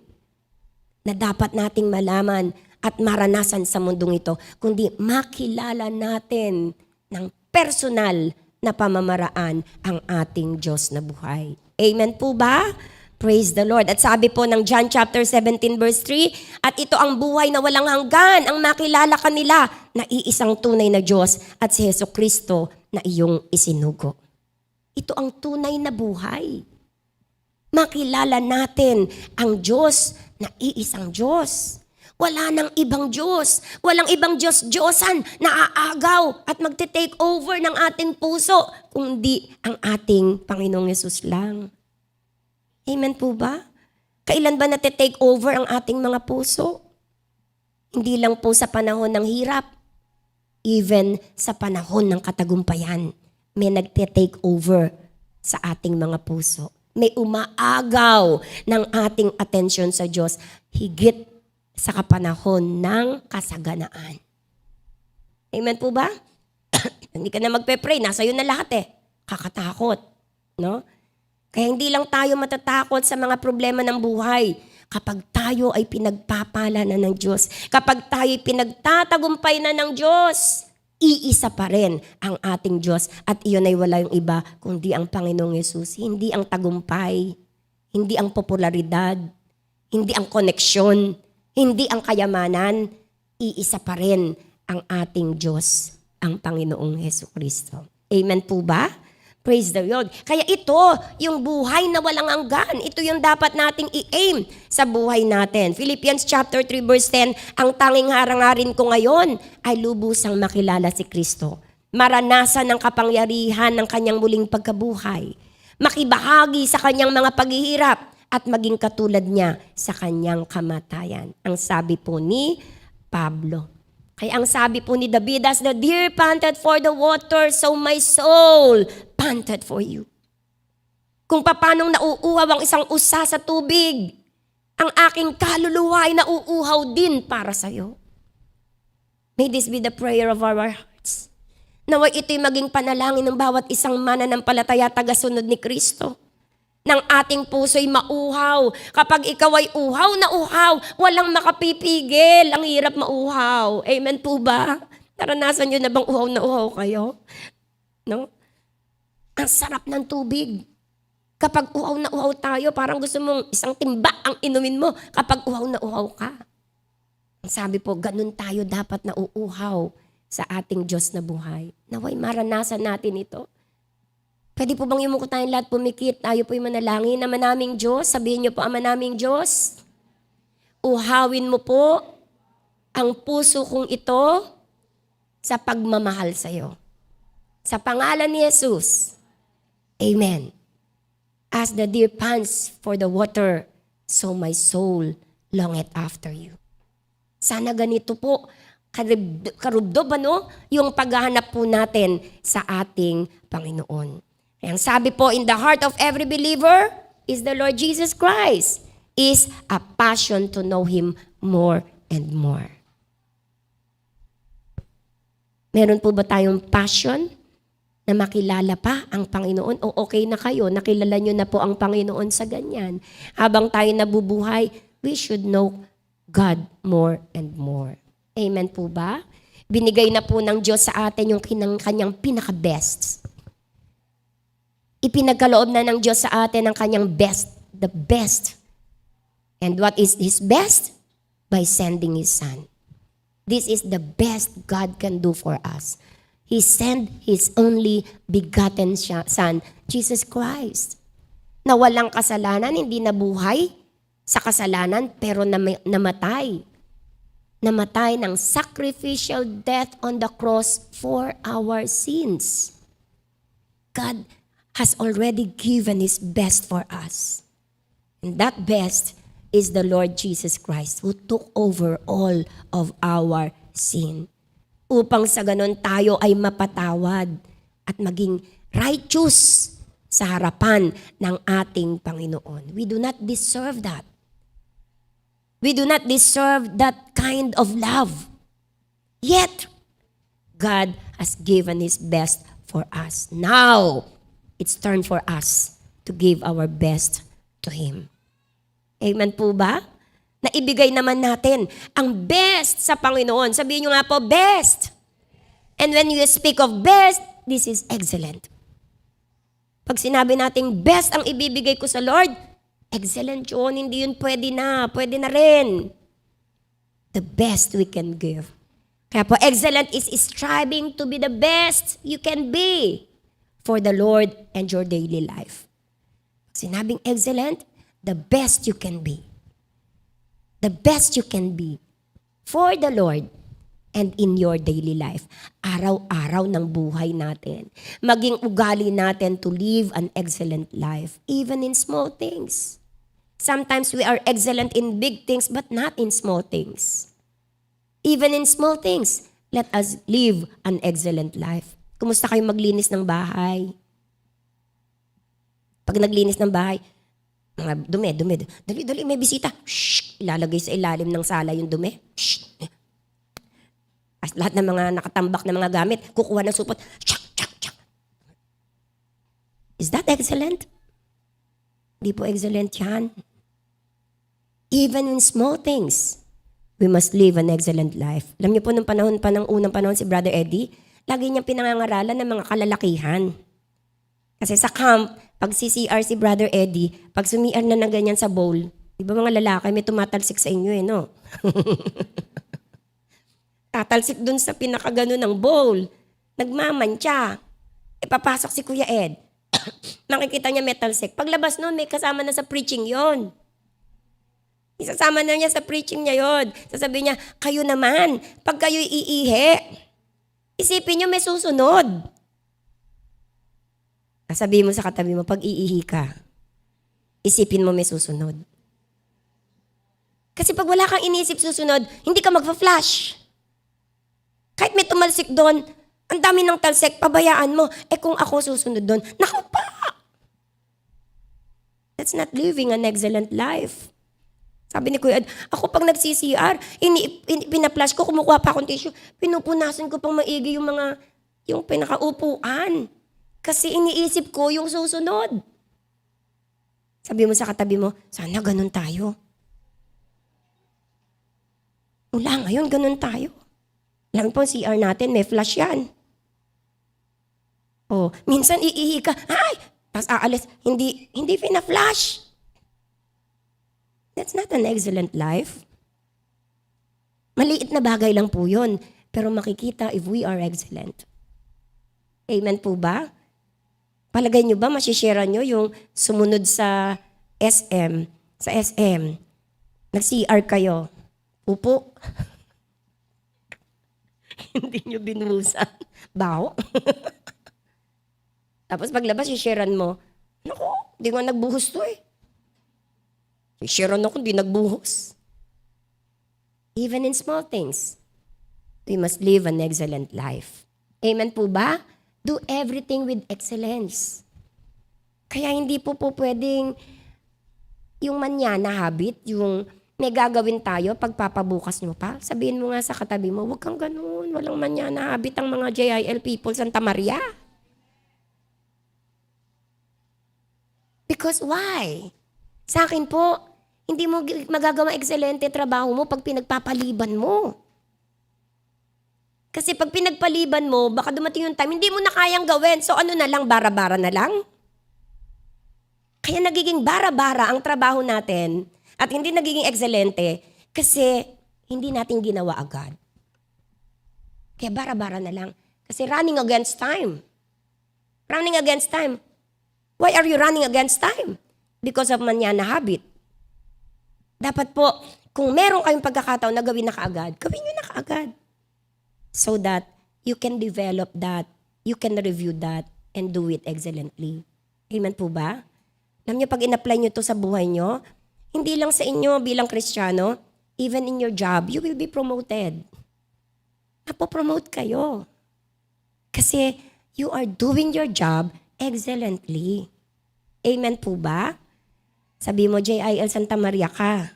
na dapat nating malaman at maranasan sa mundong ito, kundi makilala natin ng personal na pamamaraan ang ating Diyos na buhay. Amen po ba? Praise the Lord. At sabi po ng John chapter 17 verse 3, at ito ang buhay na walang hanggan, ang makilala kanila na iisang tunay na Diyos at si Jesucristo na iyong isinugo. Ito ang tunay na buhay. Makilala natin ang Diyos na iisang Diyos. Wala nang ibang Diyos. Walang ibang Diyos-Diyosan na aagaw at magte-take over ng ating puso, kundi ang ating Panginoong Yesus lang. Amen po ba? Kailan ba nate-take over ang ating mga puso? Hindi lang po sa panahon ng hirap. Even sa panahon ng katagumpayan, may nagte-take over sa ating mga puso. May umaagaw ng ating atensyon sa Diyos higit sa kapanahon ng kasaganaan. Amen po ba? Hindi ka na magpe-pray, nasa iyo na lahat eh. Kakatakot, no? Kaya hindi lang tayo matatakot sa mga problema ng buhay kapag tayo ay pinagpapala na ng Diyos. Kapag tayo ay pinagtatagumpay na ng Diyos, iisa pa rin ang ating Diyos at iyon ay wala yung iba kundi ang Panginoong Yesus. Hindi ang tagumpay, hindi ang popularidad, hindi ang koneksyon, hindi ang kayamanan, iisa pa rin ang ating Diyos, ang Panginoong Jesucristo. Amen po ba? Praise the Lord. Kaya ito, yung buhay na walang hanggan, ito yung dapat nating i-aim sa buhay natin. Philippians chapter 3 verse 10, ang tanging harangarin ko ngayon ay lubusang makilala si Kristo. Maranasan ng kapangyarihan ng kanyang muling pagkabuhay. Makibahagi sa kanyang mga paghihirap at maging katulad niya sa kanyang kamatayan. Ang sabi po ni Pablo. Kaya ang sabi po ni David, as the deer panted for the water, so my soul panted for you. Kung paanong nauuhaw ang isang usa sa tubig, ang aking kaluluwa ay nauuhaw din para sa iyo. May this be the prayer of our hearts. Naway ito'y maging panalangin ng bawat isang mananampalataya tagasunod ni Kristo. Nang ating puso'y mauhaw. Kapag ikaw ay uhaw na uhaw, walang makapipigil. Ang hirap mauhaw. Amen po ba? Naranasan nyo na bang uhaw na uhaw kayo? No? Ang sarap ng tubig. Kapag uhaw na uhaw tayo, parang gusto mong isang timba ang inumin mo kapag uhaw na uhaw ka. Ang sabi po, ganun tayo dapat na uuhaw sa ating Diyos na buhay. Naway maranasan natin ito. Pwede po bang yumuko tayong lahat pumikit? Tayo po'y manalangin. Ama naming Diyos, sabihin niyo po, Ama naming Diyos, uhawin mo po ang puso kong ito sa pagmamahal sa iyo. Sa pangalan ni Jesus, Amen. As the deer pants for the water, so my soul longeth after you. Sana ganito po, karubdob yung paghahanap po natin sa ating Panginoon. Ang sabi po, in the heart of every believer is the Lord Jesus Christ, is a passion to know Him more and more. Meron po ba tayong passion na makilala pa ang Panginoon? O okay na kayo, nakilala nyo na po ang Panginoon sa ganyan. Habang tayo nabubuhay, we should know God more and more. Amen po ba? Binigay na po ng Diyos sa atin yung kanyang pinaka-best. Ipinagkaloob na ng Diyos sa atin ang kanyang best, the best. And what is His best? By sending His Son. This is the best God can do for us. He sent His only begotten Son, Jesus Christ, na walang kasalanan, hindi nabuhay sa kasalanan, pero namatay. Namatay ng sacrificial death on the cross for our sins. God has already given His best for us. And that best is the Lord Jesus Christ who took over all of our sin. Upang sa ganon tayo ay mapatawad at maging righteous sa harapan ng ating Panginoon. We do not deserve that. We do not deserve that kind of love. Yet, God has given His best for us. Now, it's turn for us to give our best to Him. Amen po ba? Naibigay naman natin ang best sa Panginoon. Sabihin nyo nga po, best. And when you speak of best, this is excellent. Pag sinabi natin best ang ibibigay ko sa Lord, excellent yun, hindi yun pwede na rin. The best we can give. Kaya po, excellent is striving to be the best you can be for the Lord and your daily life. Sinabing excellent, the best you can be. The best you can be for the Lord and in your daily life. Araw-araw ng buhay natin. Maging ugali natin to live an excellent life, even in small things. Sometimes we are excellent in big things, but not in small things. Even in small things, Let us live an excellent life. Kumusta kayo maglinis ng bahay? Pag naglinis ng bahay, mga dumi. Dali, may bisita. Shh! Ilalagay sa ilalim ng sala yung dumi. Shh! As lahat ng mga nakatambak na mga gamit, kukuha ng supot. Chak! Is that excellent? Hindi po excellent yan. Even in small things, we must live an excellent life. Alam niyo po, nung unang panahon si Brother Eddie, lagi niyang pinangangaralan ng mga kalalakihan. Kasi sa camp, pag CCR si Brother Eddie, pag sumiar na ganyan sa bowl, di ba mga lalaki, may tumatalsik sa inyo no? Tatalsik dun sa pinakagano ng bowl. Nagmamantya. Papasok si Kuya Ed. Makikita niya metal sick. Paglabas nun, may kasama na sa preaching yon. Isasama na niya sa preaching niya yon. Sasabihin niya, kayo naman, pag kayo iihi, isipin niyo may susunod. Sabihin mo sa katabi mo, pag iihi ka, isipin mo may susunod. Kasi pag wala kang iniisip susunod, hindi ka magpa-flash. Kahit may tumalsik doon, ang dami ng talsik, pabayaan mo. Kung ako susunod doon, naku pa! That's not living an excellent life. Sabi ni Kuya Ed, ako pag nag-CCR, pina-flash ko, kumukuha pa akong tissue, pinupunasan ko pang maigi yung pinakaupuan. Kasi iniisip ko yung susunod. Sabi mo sa katabi mo, sana ganun tayo. Mula ngayon, ganun tayo. Lang po, CR natin, may flash yan. Minsan iihi ka, ay! Tapos aalis, hindi pina-flash. That's not an excellent life. Maliit na bagay lang po yun. Pero makikita if we are excellent. Amen po ba? Palagay nyo ba, masishare nyo yung sumunod sa SM? Sa SM, nag-CR kayo. Upo. Hindi nyo binuhusan. Baho. Tapos paglabas, i-sharean mo, naku, di nga nagbuhos to I-sharean ako, di nagbuhos. Even in small things, we must live an excellent life. Amen po ba? Do everything with excellence. Kaya hindi po pwedeng yung manyana habit, yung may gagawin tayo, pagpapabukas nyo pa. Sabihin mo nga sa katabi mo, huwag kang ganun, walang manyana habit ang mga JIL people Santa Maria. Because why? Sa akin po, hindi mo magagawa ekscelente trabaho mo pag pinagpapaliban mo. Kasi pag pinagpaliban mo, baka dumating yung time, hindi mo na kayang gawin. So ano na lang, bara-bara na lang? Kaya nagiging bara-bara ang trabaho natin at hindi nagiging ekscelente kasi hindi natin ginawa agad. Kaya bara-bara na lang. Kasi running against time. Running against time. Why are you running against time? Because of manyana habit. Dapat po, kung meron kayong pagkakataon na gawin na kaagad, gawin nyo na kaagad. So that you can develop that, you can review that, and do it excellently. Amen po ba? Alam nyo, pag in-apply nyo to sa buhay nyo, hindi lang sa inyo bilang Kristiyano, even in your job, you will be promoted. Napopromote kayo. Kasi you are doing your job excellently. Amen po ba? Sabi mo, JIL Santa Maria ka.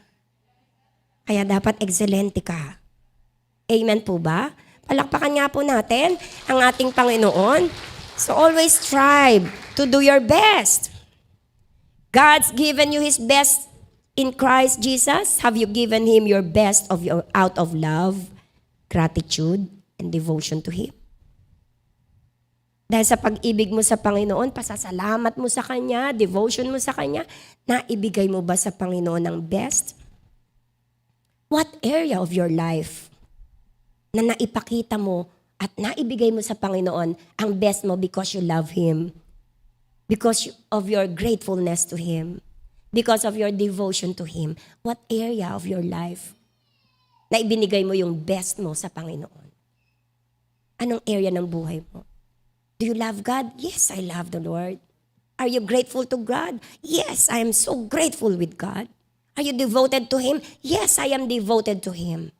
Kaya dapat excelente ka. Amen po ba? Palakpakan nga po natin ang ating Panginoon. So always strive to do your best. God's given you His best in Christ Jesus. Have you given Him your best out of love, gratitude, and devotion to Him? Dahil sa pag-ibig mo sa Panginoon, pasasalamat mo sa Kanya, devotion mo sa Kanya, naibigay mo ba sa Panginoon ang best? What area of your life na naipakita mo at naibigay mo sa Panginoon ang best mo because you love Him, because of your gratefulness to Him, because of your devotion to Him? What area of your life na ibinigay mo yung best mo sa Panginoon? Anong area ng buhay mo? Do you love God? Yes, I love the Lord. Are you grateful to God? Yes, I am so grateful with God. Are you devoted to Him? Yes, I am devoted to Him.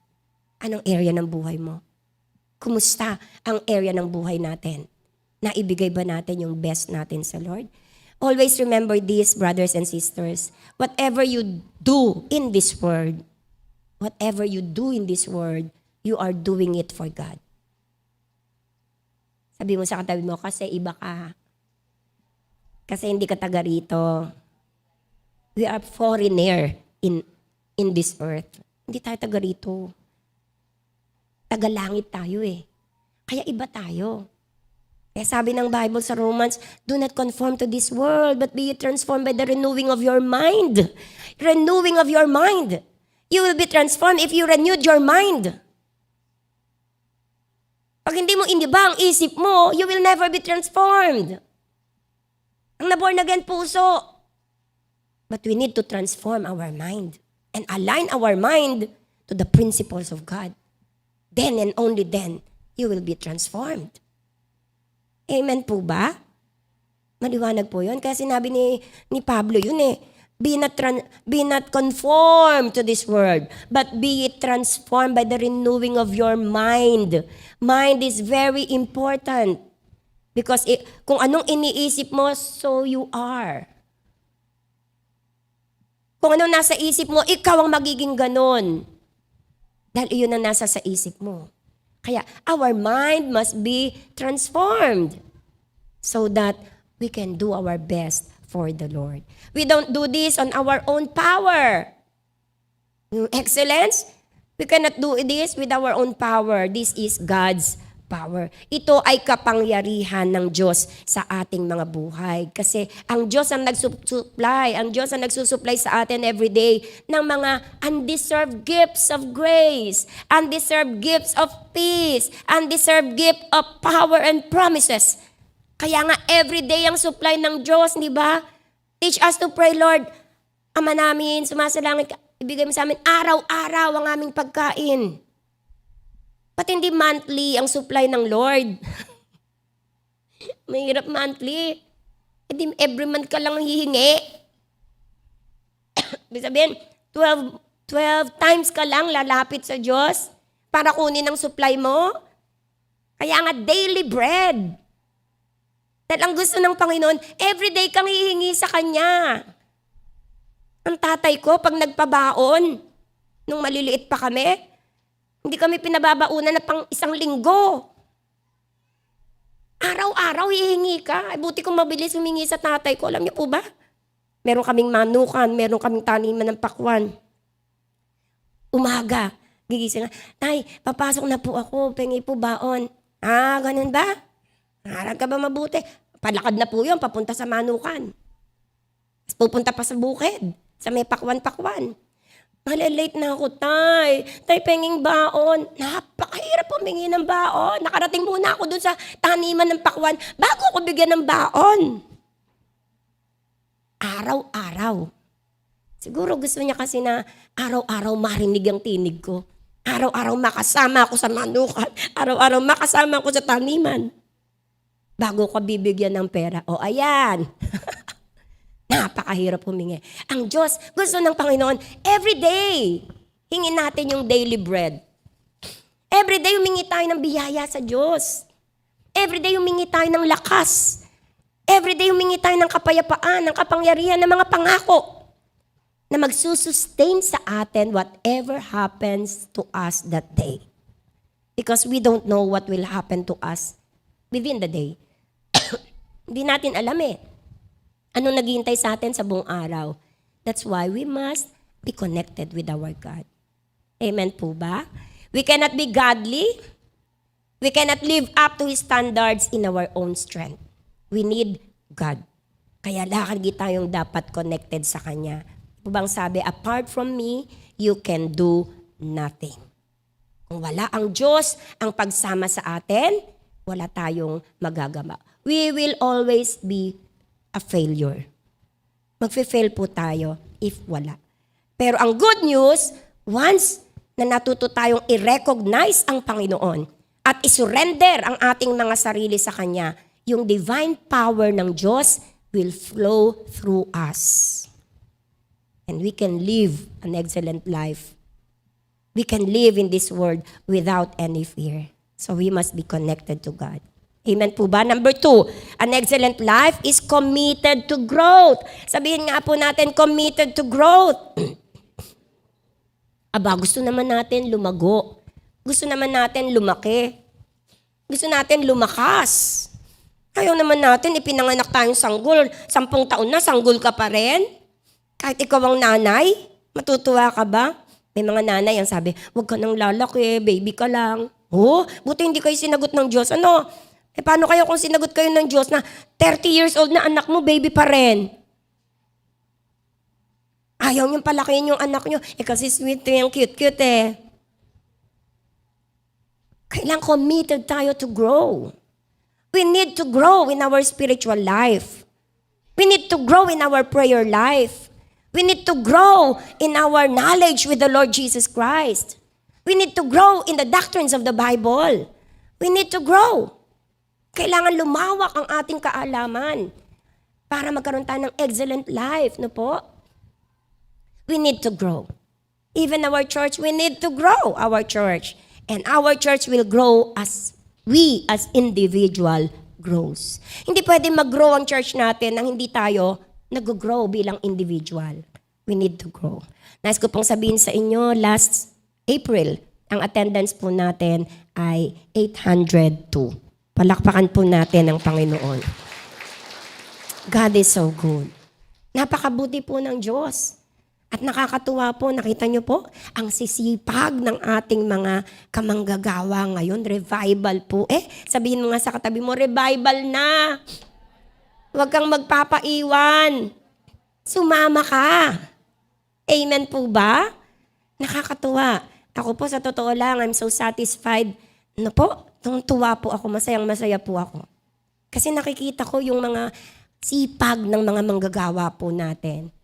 Anong area ng buhay mo? Kumusta ang area ng buhay natin? Naibigay ba natin yung best natin sa Lord? Always remember this, brothers and sisters. Whatever you do in this world, you are doing it for God. Sabi mo sa katabi mo, kasi iba ka. Kasi hindi ka taga rito. We are foreigner in this earth. Hindi tayo taga rito. Taga-langit tayo eh. Kaya iba tayo. Kaya sabi ng Bible sa Romans, do not conform to this world, but be transformed by the renewing of your mind. Renewing of your mind. You will be transformed if you renewed your mind. Pag hindi mo iniba ang isip mo, you will never be transformed. Ang naborn again puso. But we need to transform our mind and align our mind to the principles of God. Then and only then, you will be transformed. Amen po ba? Maliwanag po yun. Kaya sinabi ni Pablo yun eh. Be not conformed to this world, but be it transformed by the renewing of your mind. Mind is very important. Because kung anong iniisip mo, so you are. Kung anong nasa isip mo, ikaw ang magiging ganon. Dahil iyon ang nasa sa isip mo. Kaya our mind must be transformed so that we can do our best for the Lord. We don't do this on our own power. Excellence, we cannot do this with our own power. This is God's power. Ito ay kapangyarihan ng Diyos sa ating mga buhay. Kasi ang Diyos ang nagsusupply, ang Diyos ang nagsusupply sa atin every day ng mga undeserved gifts of grace, undeserved gifts of peace, undeserved gift of power and promises. Kaya nga every day ang supply ng Diyos, di ba? Teach us to pray, Lord. Ama namin, sumasalangit ka, ibigay mo sa amin araw-araw ang aming pagkain. Ba't hindi monthly ang supply ng Lord? Mahirap monthly. Hindi every month ka lang hihingi. Ibig sabihin, 12 times ka lang lalapit sa Diyos para kunin ang supply mo. Kaya nga daily bread. Dahil ang gusto ng Panginoon, everyday kang hihingi sa Kanya. Ang tatay ko, pag nagpabaon, nung maliliit pa kami, hindi kami pinababaunan na pang 1 linggo. Araw-araw hihingi ka. Ay, buti kong mabilis humingi sa tatay ko. Alam niyo po ba? Meron kaming manukan, meron kaming taniman ng pakwan. Umaga, gigising na, Tay, papasok na po ako, pengi po baon. Ah, ganun ba? Harap ka ba mabuti? Palakad na po yun, papunta sa manukan. Pupunta pa sa bukid, sa may pakwan-pakwan. Malalate na ako, Tay. Tay, penging baon. Napakahirap humingi ng baon. Nakarating muna ako dun sa taniman ng pakwan bago ako bigyan ng baon. Araw-araw. Siguro gusto niya kasi na araw-araw marinig ang tinig ko. Araw-araw makasama ako sa manukan. Araw-araw makasama ako sa taniman. Bago ko bibigyan ng pera. O, ayan. Napakahirap humingi. Ang Diyos, gusto ng Panginoon, every day, hingin natin yung daily bread. Every day, humingi tayo ng biyaya sa Diyos. Every day, humingi tayo ng lakas. Every day, humingi tayo ng kapayapaan, ng kapangyarihan, ng mga pangako na magsusustain sa atin whatever happens to us that day. Because we don't know what will happen to us within the day. Hindi natin alam eh. Anong naghihintay sa atin sa buong araw? That's why we must be connected with our God. Amen po ba? We cannot be godly. We cannot live up to His standards in our own strength. We need God. Kaya lagi tayong dapat connected sa Kanya. Bang sabi, apart from me, you can do nothing. Kung wala ang Diyos, ang pagsama sa atin, wala tayong magagawa. We will always be a failure. Magfe-fail po tayo if wala. Pero ang good news, once na natuto tayong i-recognize ang Panginoon at isurrender ang ating mga sarili sa Kanya, yung divine power ng Diyos will flow through us. And we can live an excellent life. We can live in this world without any fear. So we must be connected to God. Amen po ba? Number 2, an excellent life is committed to growth. Sabihin nga po natin, committed to growth. Aba, gusto naman natin lumago. Gusto naman natin lumaki. Gusto natin lumakas. Ayaw naman natin, ipinanganak tayong sanggol. 10 taon na, sanggol ka pa rin. Kahit ikaw ang nanay, matutuwa ka ba? May mga nanay ang sabi, huwag ka nang lalaki, baby ka lang. Oh, buti hindi kayo sinagot ng Diyos. Ano? Paano kayo kung sinagot kayo ng Diyos na 30 years old na anak mo, baby pa rin? Ayaw niyong palakihin yung anak niyo. Kasi sweet yung cute-cute eh. Kailangan committed tayo to grow. We need to grow in our spiritual life. We need to grow in our prayer life. We need to grow in our knowledge with the Lord Jesus Christ. We need to grow in the doctrines of the Bible. We need to grow. Kailangan lumawak ang ating kaalaman para magkaroon tayo ng excellent life, no po? We need to grow. Even our church, we need to grow our church. And our church will grow as we as individual grows. Hindi pwede mag-grow ang church natin nang hindi tayo nag-grow bilang individual. We need to grow. Nais ko pong sabihin sa inyo, last April, ang attendance po natin ay 802. Palakpakan po natin ang Panginoon. God is so good. Napakabuti po ng Diyos. At nakakatuwa po, nakita niyo po, ang sisipag ng ating mga kamanggagawa ngayon, revival po. Sabihin mo nga sa katabi mo, revival na. Huwag kang magpapaiwan. Sumama ka. Amen po ba? Nakakatuwa. Ako po, sa totoo lang, I'm so satisfied. Ano po? Tuwa po ako, masayang-masaya po ako. Kasi nakikita ko yung mga sipag ng mga manggagawa po natin.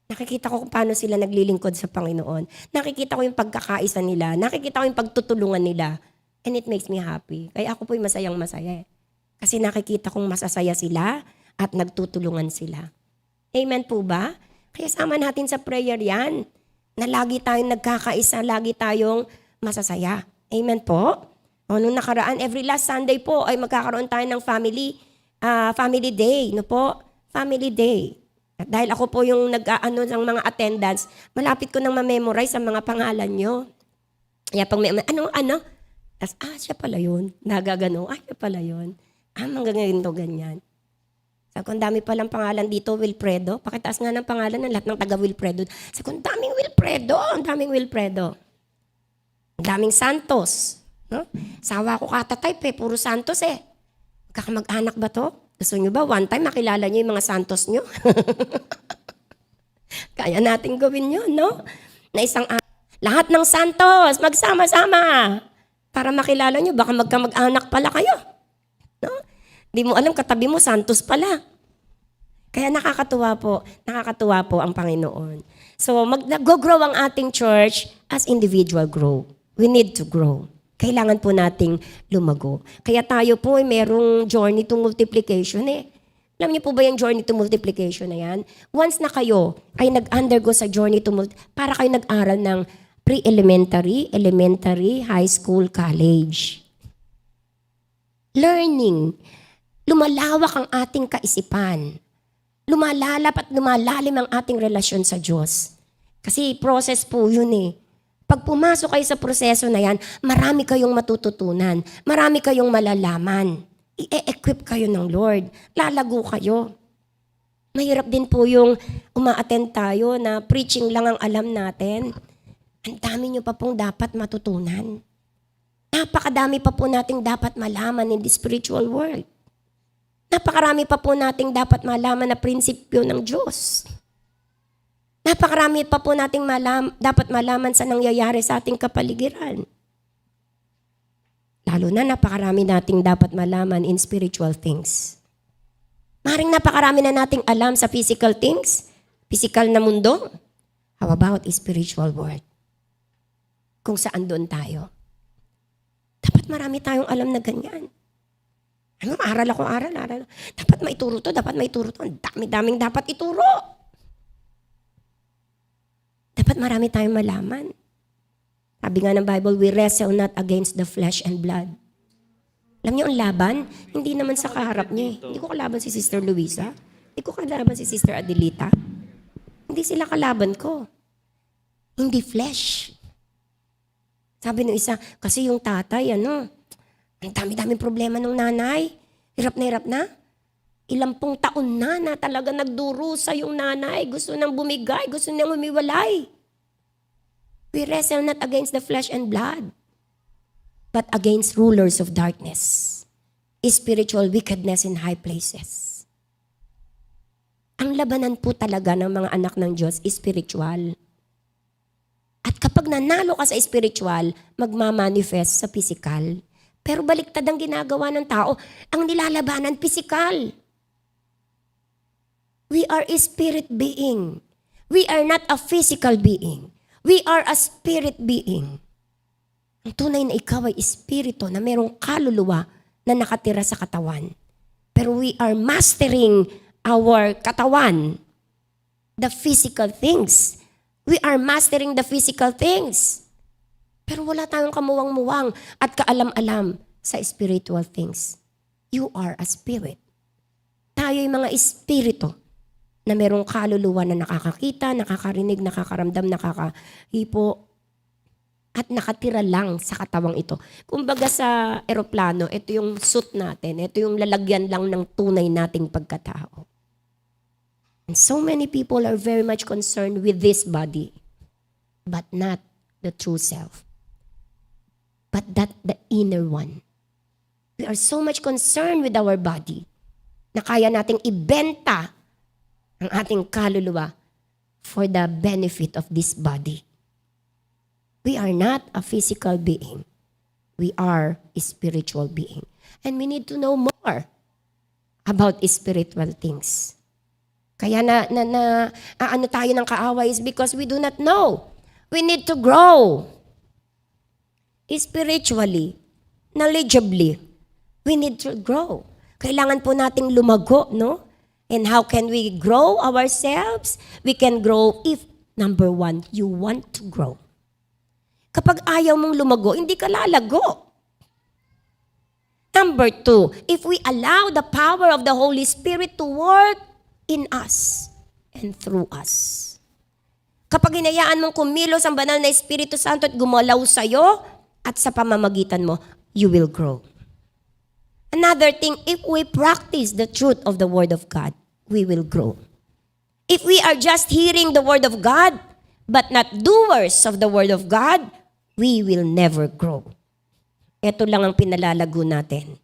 Nakikita ko kung paano sila naglilingkod sa Panginoon. Nakikita ko yung pagkakaisa nila. Nakikita ko yung pagtutulungan nila. And it makes me happy. Kaya ako po'y masayang-masaya. Kasi nakikita kong masasaya sila at nagtutulungan sila. Amen po ba? Kaya sama natin sa prayer yan. Na lagi tayong nagkakaisa, lagi tayong masasaya. Amen po? O nung nakaraan, every last Sunday po ay magkakaroon tayo ng family day. No po? Family day. At dahil ako po yung nag-aano ng mga attendance, malapit ko nang ma-memorize ang mga pangalan nyo. Kaya pag may, ano? Tas, siya pala yun. Nagagano, siya pala yun. Mangganganto ganyan. Sabi ko, ang dami palang pangalan dito, Wilfredo. Pakitaas nga ng pangalan ng lahat ng taga-Wilfredo. Sabi ko, ang daming Wilfredo. Ang daming Santos. No? Sawa ko katatype puro Santos Kakamag-anak ba to? Gusto nyo ba, one time makilala nyo yung mga Santos nyo? Kaya natin gawin yun, no? Na lahat ng Santos, magsama-sama. Para makilala nyo, baka magkamag-anak pala kayo. No? Di mo alam, katabi mo, Santos pala. Kaya nakakatuwa po ang Panginoon. So, nag-grow ang ating church as individual grow. We need to grow. Kailangan po nating lumago. Kaya tayo po ay merong journey to multiplication Alam niyo po ba yung journey to multiplication na yan? Once na kayo ay nag-undergo sa journey to multiplication, para kayo nag-aral ng pre-elementary, elementary, high school, college. Learning. Lumalawak ang ating kaisipan. Lumalalap at lumalalim ang ating relasyon sa Diyos. Kasi process po yun Pag pumasok kayo sa proseso na yan, marami kayong matututunan. Marami kayong malalaman. I-equip kayo ng Lord. Lalago kayo. Mahirap din po yung uma-attend tayo na preaching lang ang alam natin. Ang dami nyo pa pong dapat matutunan. Napakadami pa po nating dapat malaman in the spiritual world. Napakarami pa po nating dapat malaman na prinsipyo ng Diyos. Napakarami pa po nating dapat malaman sa nangyayari sa ating kapaligiran. Lalo na napakarami nating dapat malaman in spiritual things. Maring napakarami na nating alam sa physical things, physical na mundo. How about spiritual world? Kung saan doon tayo. Dapat marami tayong alam na ganyan. Aral. Dapat maituro to. Ang dami-daming dapat ituro. Dapat marami tayong malaman. Sabi nga ng Bible, we wrestle not against the flesh and blood. Alam niyo ang laban? Hindi naman sa kaharap niya eh. Hindi ko kalaban si Sister Luisa. Hindi ko kalaban si Sister Adelita. Hindi sila kalaban ko. Hindi flesh. Sabi ng isa, kasi yung tatay, ang dami-daming problema ng nanay. Hirap na. Ilampung taon na talaga nagdurusa yung nanay. Gusto nang bumigay, gusto nang humiwalay. We wrestle not against the flesh and blood, but against rulers of darkness, spiritual wickedness in high places. Ang labanan po talaga ng mga anak ng Diyos is spiritual. At kapag nanalo ka sa spiritual, magmamanifest sa physical. Pero baliktad ang ginagawa ng tao, ang nilalabanan physical. We are a spirit being. We are not a physical being. We are a spirit being. Ang tunay na ikaw ay espiritu na mayroong kaluluwa na nakatira sa katawan. Pero we are mastering our katawan, the physical things. We are mastering the physical things. Pero wala tayong kamuwang-muwang at kaalam-alam sa spiritual things. You are a spirit. Tayo'y mga espiritu na merong kaluluwa na nakakakita, nakakarinig, nakakaramdam, nakakahipo, at nakatira lang sa katawang ito. Kumbaga sa eroplano, ito yung suit natin, ito yung lalagyan lang ng tunay nating pagkatao. And so many people are very much concerned with this body, but not the true self, but that the inner one. We are so much concerned with our body na kaya nating ibenta ang ating kaluluwa for the benefit of this body. We are not a physical being. We are a spiritual being. And we need to know more about spiritual things. Kaya ano tayo ng kaaway is because we do not know. We need to grow spiritually, knowledgeably. We need to grow. Kailangan po nating lumago, no? And how can we grow ourselves? We can grow if, number one, you want to grow. Kapag ayaw mong lumago, hindi ka lalago. Number two, if we allow the power of the Holy Spirit to work in us and through us. Kapag hinayaan mong kumilos ang banal na Espiritu Santo at gumalaw sa'yo at sa pamamagitan mo, you will grow. Another thing, if we practice the truth of the Word of God, we will grow. If we are just hearing the Word of God, but not doers of the Word of God, we will never grow. Ito lang ang pinalalago natin.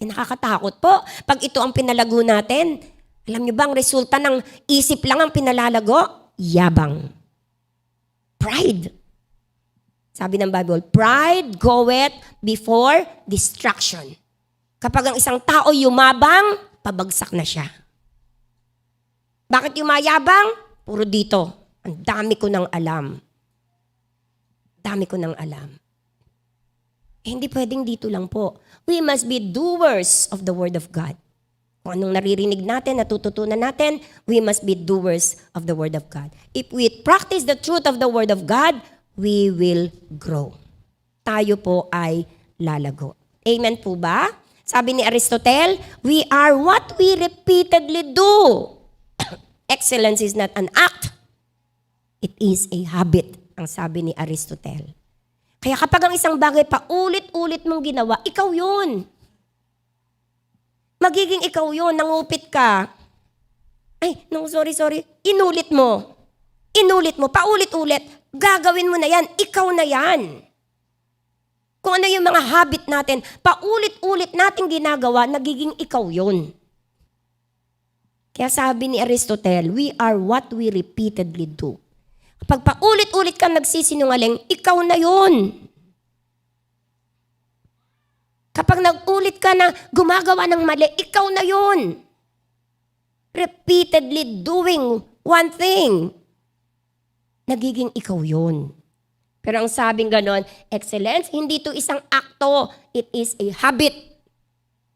Nakakatakot po. Pag ito ang pinalago natin, alam niyo ba ang resulta ng isip lang ang pinalalago? Yabang. Pride. Sabi ng Bible, pride goeth before destruction. Kapag ang isang tao yumabang, pabagsak na siya. Bakit yumayabang? Puro dito. Ang dami ko nang alam. Dami ko nang alam. Hindi pwedeng dito lang po. We must be doers of the Word of God. Kung anong naririnig natin, natututunan natin, we must be doers of the Word of God. If we practice the truth of the Word of God, we will grow. Tayo po ay lalago. Amen po ba? Sabi ni Aristotle, we are what we repeatedly do. Excellence is not an act. It is a habit, ang sabi ni Aristotle. Kaya kapag ang isang bagay paulit-ulit mong ginawa, ikaw yun. Magiging ikaw yun, nangupit ka. Ay, no, sorry. Inulit mo, paulit-ulit. Gagawin mo na yan, ikaw na yan. Kung ano yung mga habit natin, paulit-ulit natin ginagawa, nagiging ikaw yun. Kaya sabi ni Aristotle, we are what we repeatedly do. Kapag paulit-ulit kang nagsisinungaling, ikaw na yun. Kapag nag-ulit ka na gumagawa ng mali, ikaw na yun. Repeatedly doing one thing, nagiging ikaw yun. Pero ang sabing ganon, excellence, hindi to isang akto. It is a habit.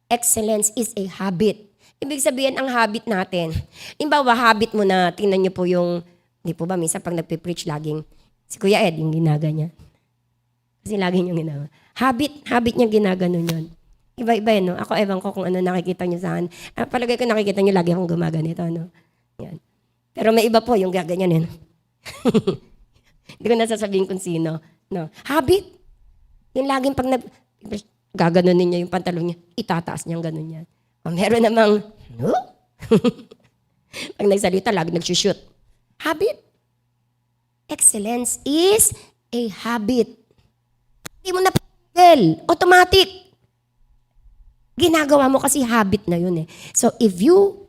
Excellence is a habit. Ibig sabihin, ang habit natin. Imbawa, habit mo na, tingnan niyo po yung, hindi po ba, minsan pag nagpipreach laging, si Kuya Ed, yung ginaganyan. Kasi lagi niyong ginagawa. Habit niya ginaganon yun. Iba-iba no? Ako ewan ko kung ano nakikita nyo sa akin. Palagay ko nakikita nyo lagi akong gumaganito. No? Yan. Pero may iba po yung gaganyan yun. Hindi ko nasasabihin kung sino. No? Habit. Yung laging pag gaganunin niya yung pantalon niya, itataas niyang ganun yan. O meron namang, no? Pag nagsalita, lagi nagsushoot. Habit. Excellence is a habit. Hindi mo na automatic. Ginagawa mo kasi habit na yun eh. So if you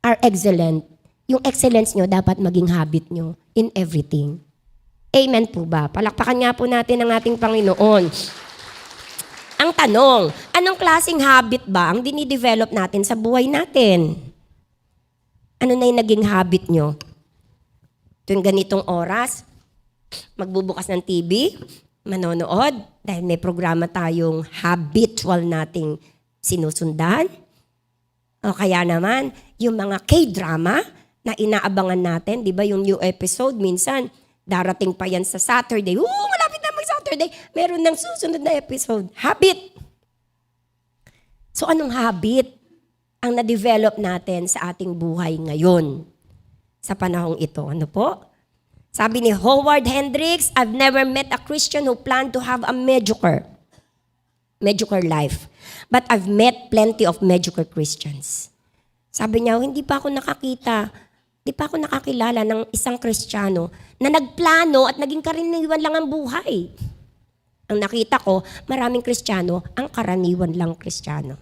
are excellent, yung excellence nyo dapat maging habit nyo in everything. Amen po ba? Palakpakan nga po natin ang ating Panginoon. Ang tanong, anong klaseng habit ba ang dinidevelop natin sa buhay natin? Ano na yung naging habit nyo? Tuwing ganitong oras, magbubukas ng TV, manonood, dahil may programa tayong habitual nating sinusundan. O kaya naman, yung mga K-drama na inaabangan natin, di ba yung new episode, minsan, darating pa yan sa Saturday. Malapit na mag-Saturday. Meron ng susunod na episode. Habit. So anong habit ang na-develop natin sa ating buhay ngayon? Sa panahong ito. Ano po? Sabi ni Howard Hendricks, I've never met a Christian who planned to have a mediocre life. But I've met plenty of mediocre Christians. Sabi niya, hindi pa ako nakakilala ng isang Kristiyano na nagplano at naging karaniwan lang ang buhay. Ang nakita ko, maraming Kristiyano, ang karaniwan lang Kristiyano.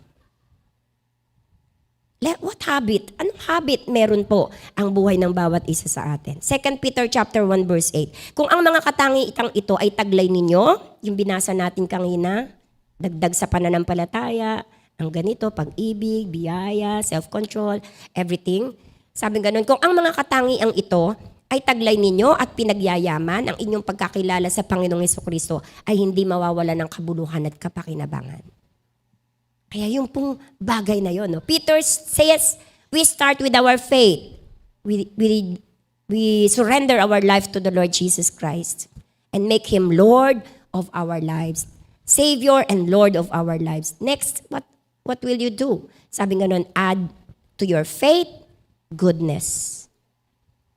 What habit? Anong habit meron po ang buhay ng bawat isa sa atin? 2 Peter chapter 1 verse 8. Kung ang mga katangiang ito ay taglay ninyo, yung binasa natin kanina, dagdag sa pananampalataya, ang ganito, pag-ibig, biyaya, self-control, everything. Sabi ganun, kung ang mga katangiang ito ay taglay ninyo at pinagyayaman, ang inyong pagkakilala sa Panginoong Hesukristo ay hindi mawawala ng kabuluhan at kapakinabangan. Kaya yung pong bagay na yun. No? Peter says, we start with our faith. We surrender our life to the Lord Jesus Christ and make Him Lord of our lives. Savior and Lord of our lives. Next, what will you do? Sabi nga nun, add to your faith, goodness.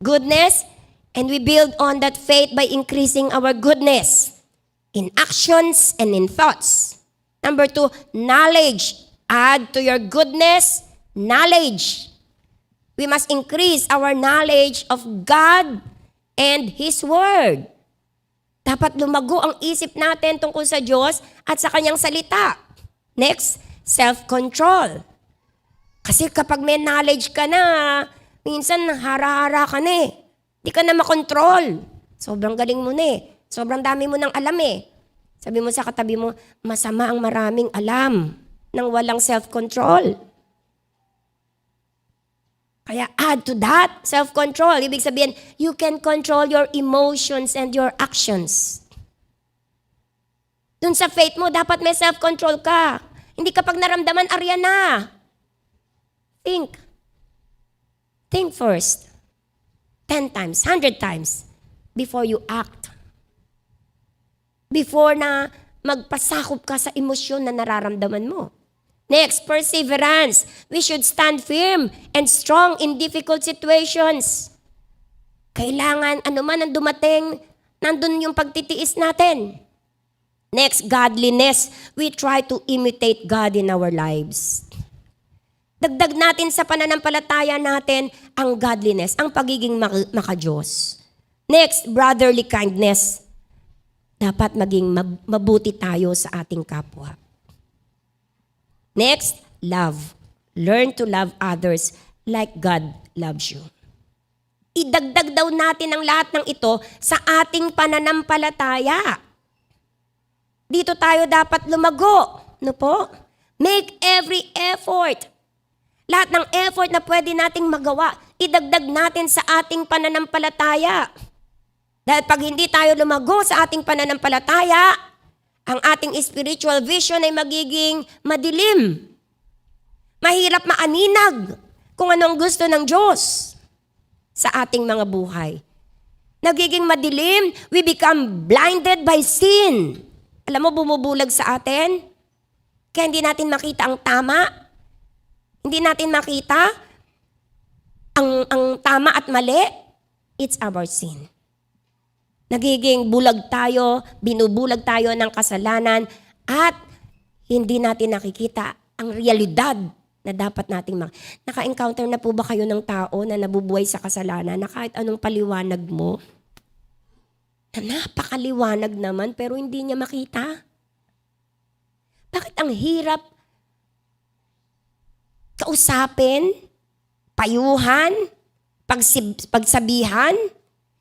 Goodness, and we build on that faith by increasing our goodness in actions and in thoughts. Number 2, knowledge. Add to your goodness, knowledge. We must increase our knowledge of God and His Word. Dapat lumago ang isip natin tungkol sa Diyos at sa Kanyang salita. Next, self-control. Kasi kapag may knowledge ka na, minsan hara-hara ka na eh. Di ka na makontrol. Sobrang galing mo na eh. Sobrang dami mo nang alam eh. Sabi mo sa katabi mo, masama ang maraming alam nang walang self-control. Kaya add to that, self-control. Ibig sabihin, you can control your emotions and your actions. Dun sa faith mo, dapat may self-control ka. Hindi kapag naramdaman, arya na. Think. Think first. 10 times, 100 times before you act. Before na magpasakop ka sa emosyon na nararamdaman mo. Next, perseverance. We should stand firm and strong in difficult situations. Kailangan, ano man ang dumating, nandun yung pagtitiis natin. Next, godliness. We try to imitate God in our lives. Dagdag natin sa pananampalataya natin ang godliness, ang pagiging makadiyos. Next, brotherly kindness. Dapat maging mabuti tayo sa ating kapwa. Next, love. Learn to love others like God loves you. Idagdag daw natin ang lahat ng ito sa ating pananampalataya. Dito tayo dapat lumago. No po? Make every effort. Lahat ng effort na pwede nating magawa, idagdag natin sa ating pananampalataya. Dahil pag hindi tayo lumago sa ating pananampalataya, ang ating spiritual vision ay magiging madilim. Mahirap maaninag kung ano ang gusto ng Diyos sa ating mga buhay. Nagiging madilim, we become blinded by sin. Alam mo, bumubulag sa atin Kaya hindi natin makita ang tama. Hindi natin makita ang tama at mali. It's our sin. Nagiging bulag tayo, binubulag tayo ng kasalanan, at hindi natin nakikita ang realidad na dapat nating Naka-encounter na po ba kayo ng tao na nabubuhay sa kasalanan na kahit anong paliwanag mo, na napakaliwanag naman pero hindi niya makita? Bakit ang hirap kausapin, payuhan, pagsabihan,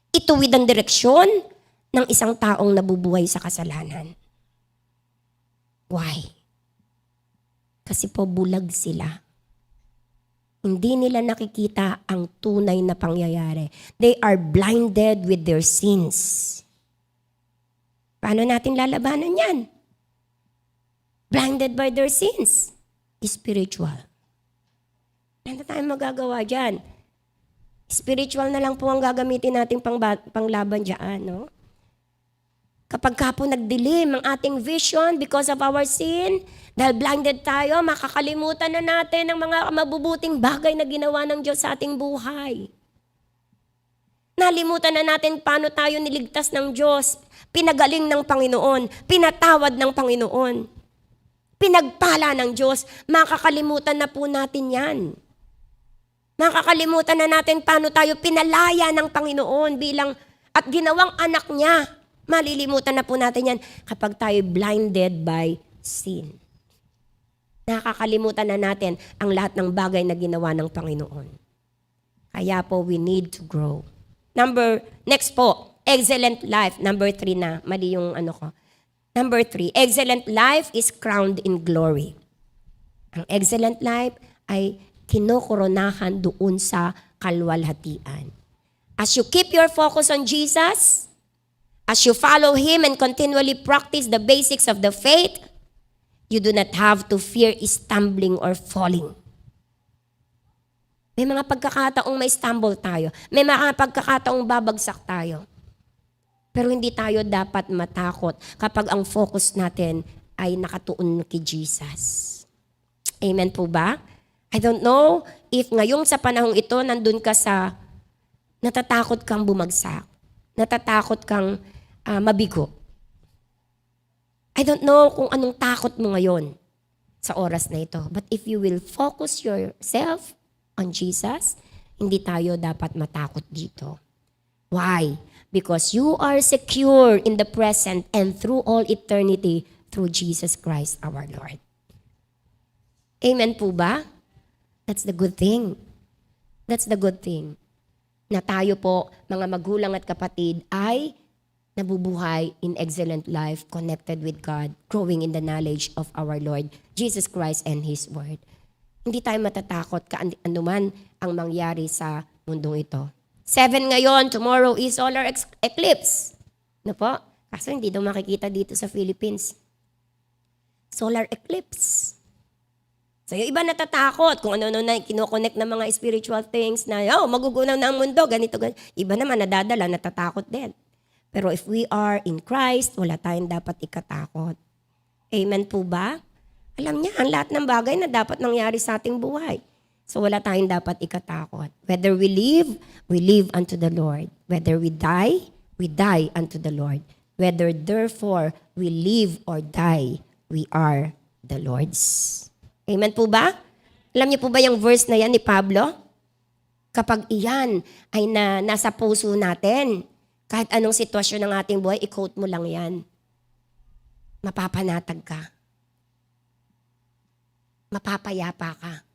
ituwid ang direksyon ng isang taong nabubuhay sa kasalanan? Why? Kasi po bulag sila. Hindi nila nakikita ang tunay na pangyayari. They are blinded with their sins. Paano natin lalabanan yan? Blinded by their sins. Spiritual. Ano tayong magagawa dyan? Spiritual na lang po ang gagamitin natin panglaban dyan, no? Kapag ka po nagdilim ang ating vision because of our sin, dahil blinded tayo, makakalimutan na natin ang mga mabubuting bagay na ginawa ng Diyos sa ating buhay. Nalimutan na natin paano tayo niligtas ng Diyos, pinagaling ng Panginoon, pinatawad ng Panginoon, pinagpala ng Diyos. Makakalimutan na po natin yan. Makakalimutan na natin paano tayo pinalaya ng Panginoon at ginawang anak niya. Malilimutan na po natin yan kapag tayo blinded by sin. Nakakalimutan na natin ang lahat ng bagay na ginawa ng Panginoon. Kaya po, we need to grow. Next po, excellent life. Number 3 na, mali yung ko. Number 3, excellent life is crowned in glory. Ang excellent life ay kinokoronahan doon sa kalwalhatian. As you keep your focus on Jesus, as you follow Him and continually practice the basics of the faith, you do not have to fear stumbling or falling. May mga pagkakataong may stumble tayo. May mga pagkakataong babagsak tayo. Pero hindi tayo dapat matakot kapag ang focus natin ay nakatuon kay Jesus. Amen po ba? I don't know if ngayong sa panahong ito, nandun ka sa natatakot kang bumagsak. Natatakot kang mabigo. I don't know kung anong takot mo ngayon sa oras na ito. But if you will focus yourself on Jesus, hindi tayo dapat matakot dito. Why? Because you are secure in the present and through all eternity through Jesus Christ our Lord. Amen po ba? That's the good thing. That's the good thing. Na tayo po, mga magulang at kapatid, ay nabubuhay in excellent life, connected with God, growing in the knowledge of our Lord Jesus Christ and His Word. Hindi tayo matatakot anuman ang mangyari sa mundong ito. 7 ngayon, tomorrow is solar eclipse. Ano po? Kaso hindi daw makikita dito sa Philippines. Solar eclipse. So yung iba natatakot kung ano-ano na kinoconnect na mga spiritual things na, magugunaw na ang mundo, ganito. Iba naman nadadala, natatakot din. Pero if we are in Christ, wala tayong dapat ikatakot. Amen po ba? Alam niya, ang lahat ng bagay na dapat nangyari sa ating buhay. So wala tayong dapat ikatakot. Whether we live unto the Lord. Whether we die unto the Lord. Whether therefore we live or die, we are the Lord's. Amen po ba? Alam niyo po ba yung verse na yan ni Pablo? Kapag iyan ay nasa puso natin, kahit anong sitwasyon ng ating buhay, i-quote mo lang yan. Mapapanatag ka. Mapapayapa ka.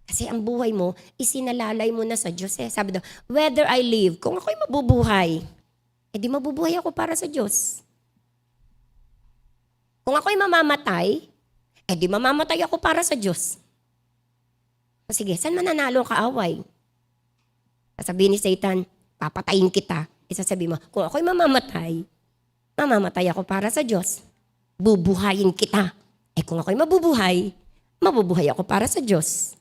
Kasi ang buhay mo, isinalalay mo na sa Diyos. Sabi daw, whether I live, kung ako'y mabubuhay, di mabubuhay ako para sa Diyos. Kung ako'y mamamatay, di mamamatay ako para sa Diyos. Sige, saan mananalo ang kaaway? Sasabihin ni Satan, papatayin kita. Isasabihin mo, kung ako'y mamamatay ako para sa Diyos. Bubuhayin kita. Kung ako'y mabubuhay ako para sa Diyos.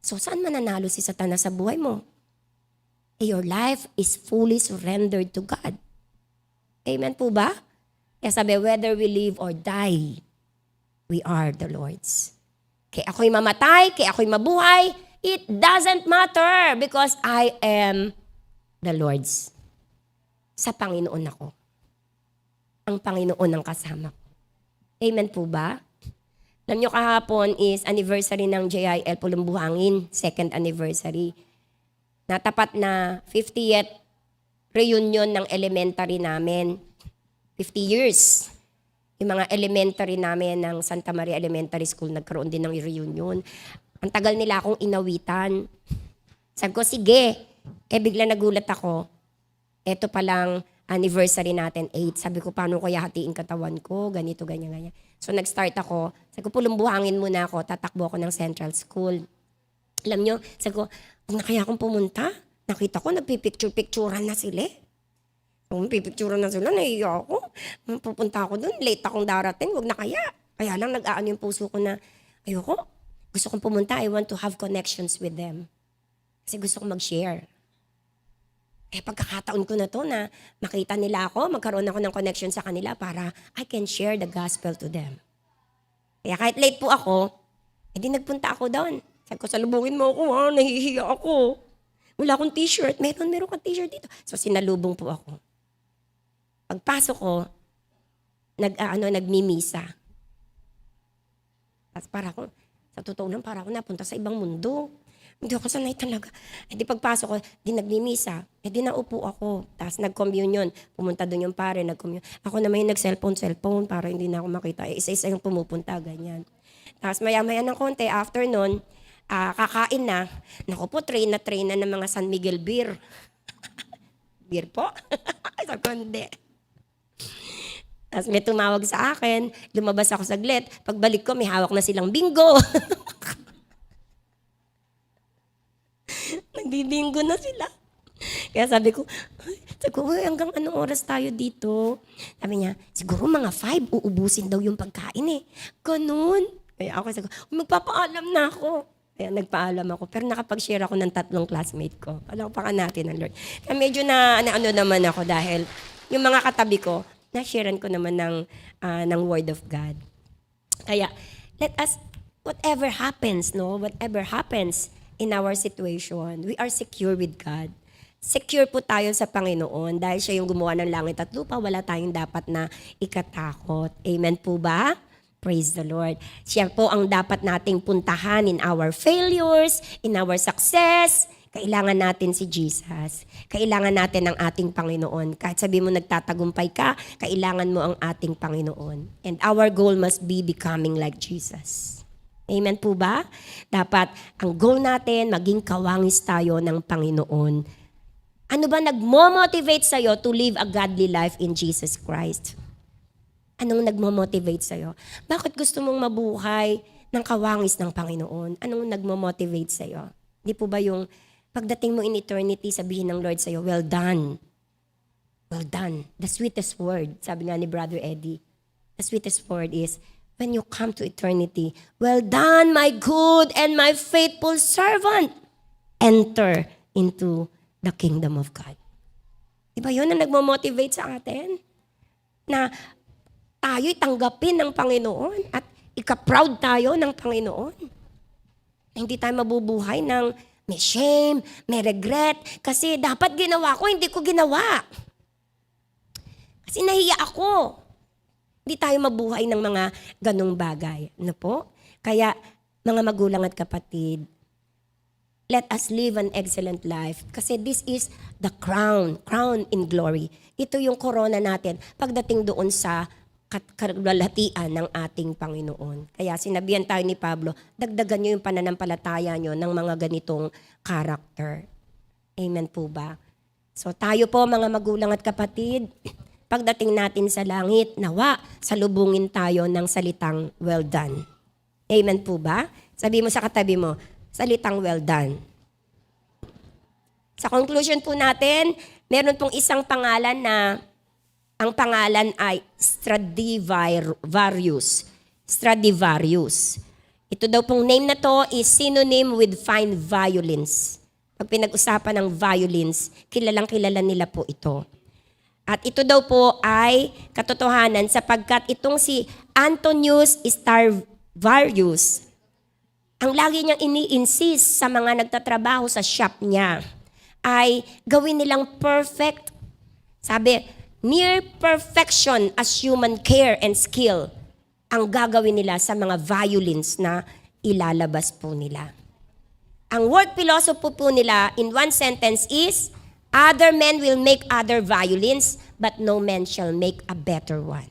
So, saan mananalo si Satanas sa buhay mo? Your life is fully surrendered to God. Amen po ba? Kaya sabi, whether we live or die, we are the Lord's. Kaya ako'y mamatay, kaya ako'y mabuhay, it doesn't matter because I am the Lord's. Sa Panginoon ako. Ang Panginoon ang kasama ko. Amen po ba? Alam nyo, kahapon is anniversary ng JIL Pulumbuhangin, 2nd anniversary. Natapat na 50th reunion ng elementary namin. 50 years. Yung mga elementary namin ng Santa Maria Elementary School, nagkaroon din ng reunion. Ang tagal nila akong inawitan. Sabi ko, sige. Bigla nagulat ako. Eto palang anniversary natin, 8. Sabi ko, paano kaya hatiin katawan ko? Ganito, ganyan, ganyan. So, nag-start ako. Sabi ko, pulumbuhangin muna ako. Tatakbo ako ng Central School. Alam nyo, sabi ko, huwag na kaya akong pumunta? Nakita ko, nagpipicture-picturean na sila. Kung pipicturean na sila, nahiya ako. Pupunta ako doon, late akong darating, huwag na kaya. Kaya lang nag-aano yung puso ko na, ayoko. Gusto kong pumunta, I want to have connections with them. Kasi gusto kong mag-share. Pagkakataon ko na to na makita nila ako, magkaroon ako ng connection sa kanila para I can share the gospel to them. Kaya kahit late po ako, edi nagpunta ako doon. Sabi ko, salubungin mo ako, nahihiya ako. Wala akong t-shirt. Meron kang t-shirt dito. So sinalubong po ako. Pagpasok ko, nagmimisa. Tapos sa totoo lang, para ako napunta sa ibang mundo. Hindi ako sanay talaga. Di pagpasok ko, di nagmimisa. Di naupo ako. Tapos nag-communion. Pumunta doon yung pare, nag-communion. Ako naman yung nag-cellphone para hindi na ako makita. Isa-isa yung pumupunta, ganyan. Tapos maya-maya ng konti, after nun, kakain na. Naku po, train na ng mga San Miguel beer. Beer po? Sabi ko, hindi. Tapos may tumawag sa akin, lumabas ako saglit. Pagbalik ko, may hawak na silang bingo. Nagbibingo na sila. Kaya sabi ko, hanggang anong oras tayo dito? Sabi niya, siguro mga 5, uubusin daw yung pagkain eh. Ganun. Kaya ako sabi ko, magpapaalam na ako. Kaya nagpaalam ako. Pero nakapag-share ako ng 3 classmate ko. Alam ko pa natin ang Lord. Kaya medyo ano naman ako dahil yung mga katabi ko, na-sharean ko naman ng Word of God. Kaya, let us, whatever happens in our situation, we are secure with God. Secure po tayo sa Panginoon dahil siya yung gumawa ng langit at lupa, wala tayong dapat na ikatakot. Amen po ba? Praise the Lord. Siya po ang dapat nating puntahan in our failures, in our success. Kailangan natin si Jesus. Kailangan natin ang ating Panginoon. Kahit sabi mo nagtatagumpay ka, kailangan mo ang ating Panginoon. And our goal must be becoming like Jesus. Amen po ba? Dapat ang goal natin, maging kawangis tayo ng Panginoon. Ano ba nagmo-motivate sa'yo to live a godly life in Jesus Christ? Anong nagmo-motivate sa'yo? Bakit gusto mong mabuhay ng kawangis ng Panginoon? Anong nagmo-motivate sa'yo? Di po ba yung pagdating mo in eternity, sabihin ng Lord sa'yo, well done. Well done. The sweetest word, sabi nga ni Brother Eddie, the sweetest word is, when you come to eternity, well done, my good and my faithful servant. Enter into the kingdom of God. Diba yun ang nagmo-motivate sa atin? Na tayo'y tanggapin ng Panginoon at ika-proud tayo ng Panginoon. Hindi tayo mabubuhay ng may shame, may regret, kasi dapat ginawa ko, hindi ko ginawa. Kasi nahiya ako. Hindi tayo mabuhay ng mga ganong bagay. Ano po? Kaya, mga magulang at kapatid, let us live an excellent life. Kasi this is the crown in glory. Ito yung corona natin pagdating doon sa kalwalhatian ng ating Panginoon. Kaya sinabihan tayo ni Pablo, dagdagan nyo yung pananampalataya nyo ng mga ganitong character. Amen po ba? So tayo po mga magulang at kapatid, pagdating natin sa langit, nawa, salubungin tayo ng salitang well done. Amen po ba? Sabi mo sa katabi mo, salitang well done. Sa conclusion po natin, meron pong isang pangalan na ang pangalan ay Stradivarius. Stradivarius. Ito daw pong name na to is synonym with fine violins. Pag pinag-usapan ng violins, kilalang-kilala nila po ito. At ito daw po ay katotohanan sapagkat itong si Antonius Starvarius, ang lagi niyang ini-insist sa mga nagtatrabaho sa shop niya ay gawin nilang perfect. Sabi, near perfection as human care and skill ang gagawin nila sa mga violins na ilalabas po nila. Ang work philosophy po nila in one sentence is, other men will make other violins, but no man shall make a better one.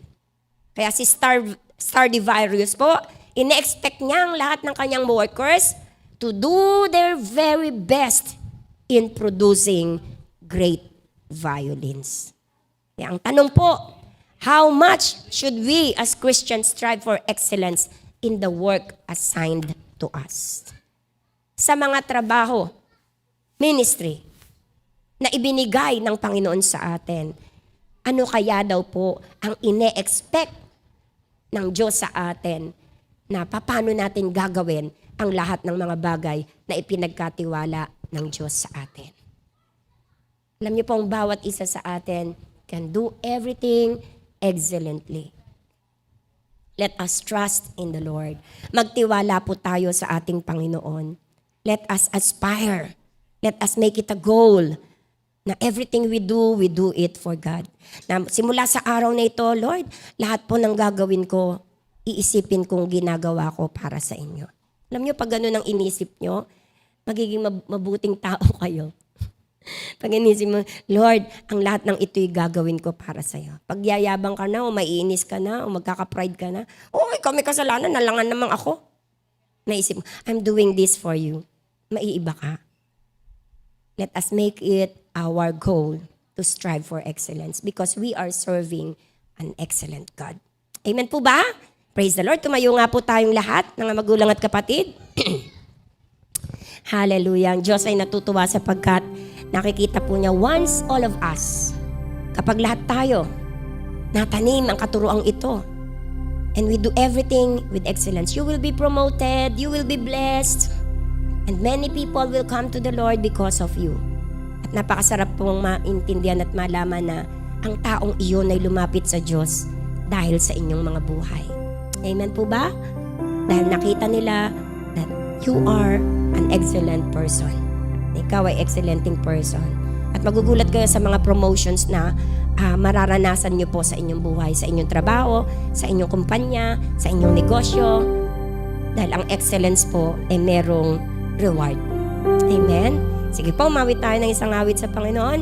Kaya si Stradivarius po, ine-expect niya ang lahat ng kanyang workers to do their very best in producing great violins. Kaya ang tanong po, how much should we as Christians strive for excellence in the work assigned to us? Sa mga trabaho, ministry, na ibinigay ng Panginoon sa atin, ano kaya daw po ang ine-expect ng Diyos sa atin na paano natin gagawin ang lahat ng mga bagay na ipinagkatiwala ng Diyos sa atin. Alam niyo pong bawat isa sa atin can do everything excellently. Let us trust in the Lord. Magtiwala po tayo sa ating Panginoon. Let us aspire. Let us make it a goal na everything we do it for God. Na simula sa araw na ito, Lord, lahat po ng gagawin ko, iisipin kong ginagawa ko para sa inyo. Alam niyo, pag ganun ang inisip nyo, magiging mabuting tao kayo. Pag inisip mo, Lord, ang lahat ng ito'y gagawin ko para sa'yo. Pag yayabang ka na, o maiinis ka na, o magkaka-pride ka na, kami kasalanan, nalangan naman ako. Naisip mo, I'm doing this for you. Maiiba ka. Let us make it our goal to strive for excellence because we are serving an excellent God. Amen po ba? Praise the Lord. Tumayo nga po tayong lahat, mga magulang at kapatid. Hallelujah. Ang Diyos ay natutuwa sapagkat nakikita po niya once all of us, kapag lahat tayo natanim ang katuroang ito, and we do everything with excellence, you will be promoted, you will be blessed, and many people will come to the Lord because of you. At napakasarap pong maintindihan at malaman na ang taong iyon ay lumapit sa Diyos dahil sa inyong mga buhay. Amen po ba? Dahil nakita nila that you are an excellent person. Ikaw ay excellenting person. At magugulat kayo sa mga promotions na mararanasan nyo po sa inyong buhay, sa inyong trabaho, sa inyong kumpanya, sa inyong negosyo. Dahil ang excellence po ay merong reward. Amen? Sige po, umawit tayo ng isang awit sa Panginoon.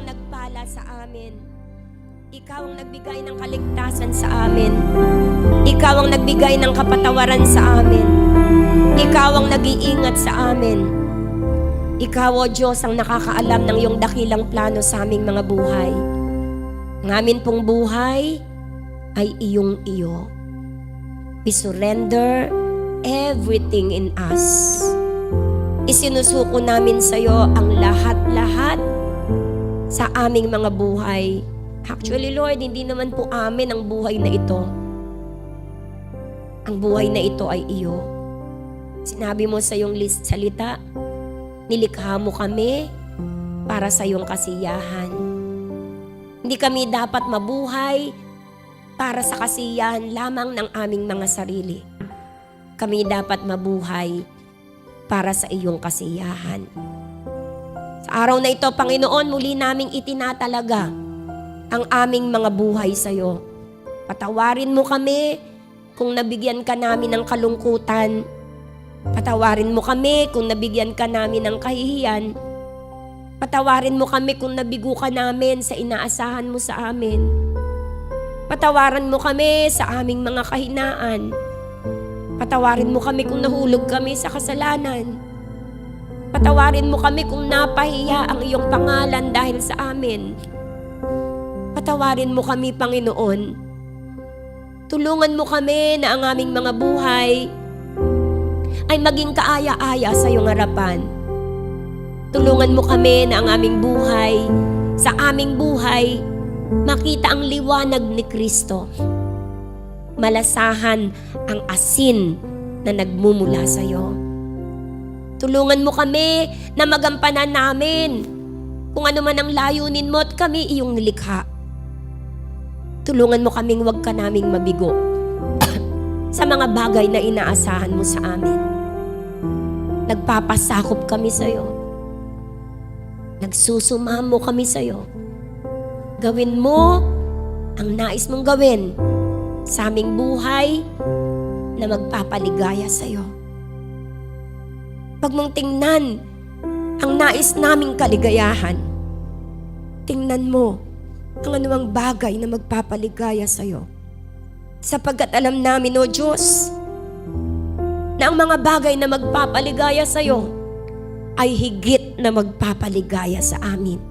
ang nagpala sa amin. Ikaw ang nagbigay ng kaligtasan sa amin. Ikaw ang nagbigay ng kapatawaran sa amin. Ikaw ang nag-iingat sa amin. Ikaw, O Diyos, ang nakakaalam ng iyong dakilang plano sa aming mga buhay. Ang amin pong buhay ay iyong iyo. We surrender everything in us. Isinusuko namin sa iyo ang lahat-lahat sa aming mga buhay. Actually, Lord, hindi naman po amin ang buhay na ito. Ang buhay na ito ay iyo. Sinabi mo sa iyong salita, nilikha mo kami para sa iyong kasiyahan. Hindi kami dapat mabuhay para sa kasiyahan lamang ng aming mga sarili. Kami dapat mabuhay para sa iyong kasiyahan. Sa araw na ito, Panginoon, muli naming itinatalaga ang aming mga buhay sa iyo. Patawarin mo kami kung nabigyan ka namin ng kalungkutan. Patawarin mo kami kung nabigyan ka namin ng kahihiyan. Patawarin mo kami kung nabigo ka namin sa inaasahan mo sa amin. Patawarin mo kami sa aming mga kahinaan. Patawarin mo kami kung nahulog kami sa kasalanan. Patawarin mo kami kung napahiya ang iyong pangalan dahil sa amin. Patawarin mo kami, Panginoon. Tulungan mo kami na ang aming mga buhay ay maging kaaya-aya sa iyong harapan. Tulungan mo kami na ang aming buhay, sa aming buhay, makita ang liwanag ni Kristo. Malasahan ang asin na nagmumula sa iyo. Tulungan mo kami na magampanan namin kung ano man ang layunin mo at kami iyong nilikha. Tulungan mo kaming huwag ka naming mabigo sa mga bagay na inaasahan mo sa amin. Nagpapasakop kami sa iyo. Nagsusumamo kami sa iyo. Gawin mo ang nais mong gawin sa aming buhay na magpapaligaya sa iyo. Pag mong tingnan ang nais naming kaligayahan, tingnan mo ang anumang bagay na magpapaligaya sa iyo. Sapagkat alam namin, O Diyos, na ang mga bagay na magpapaligaya sa iyo ay higit na magpapaligaya sa amin.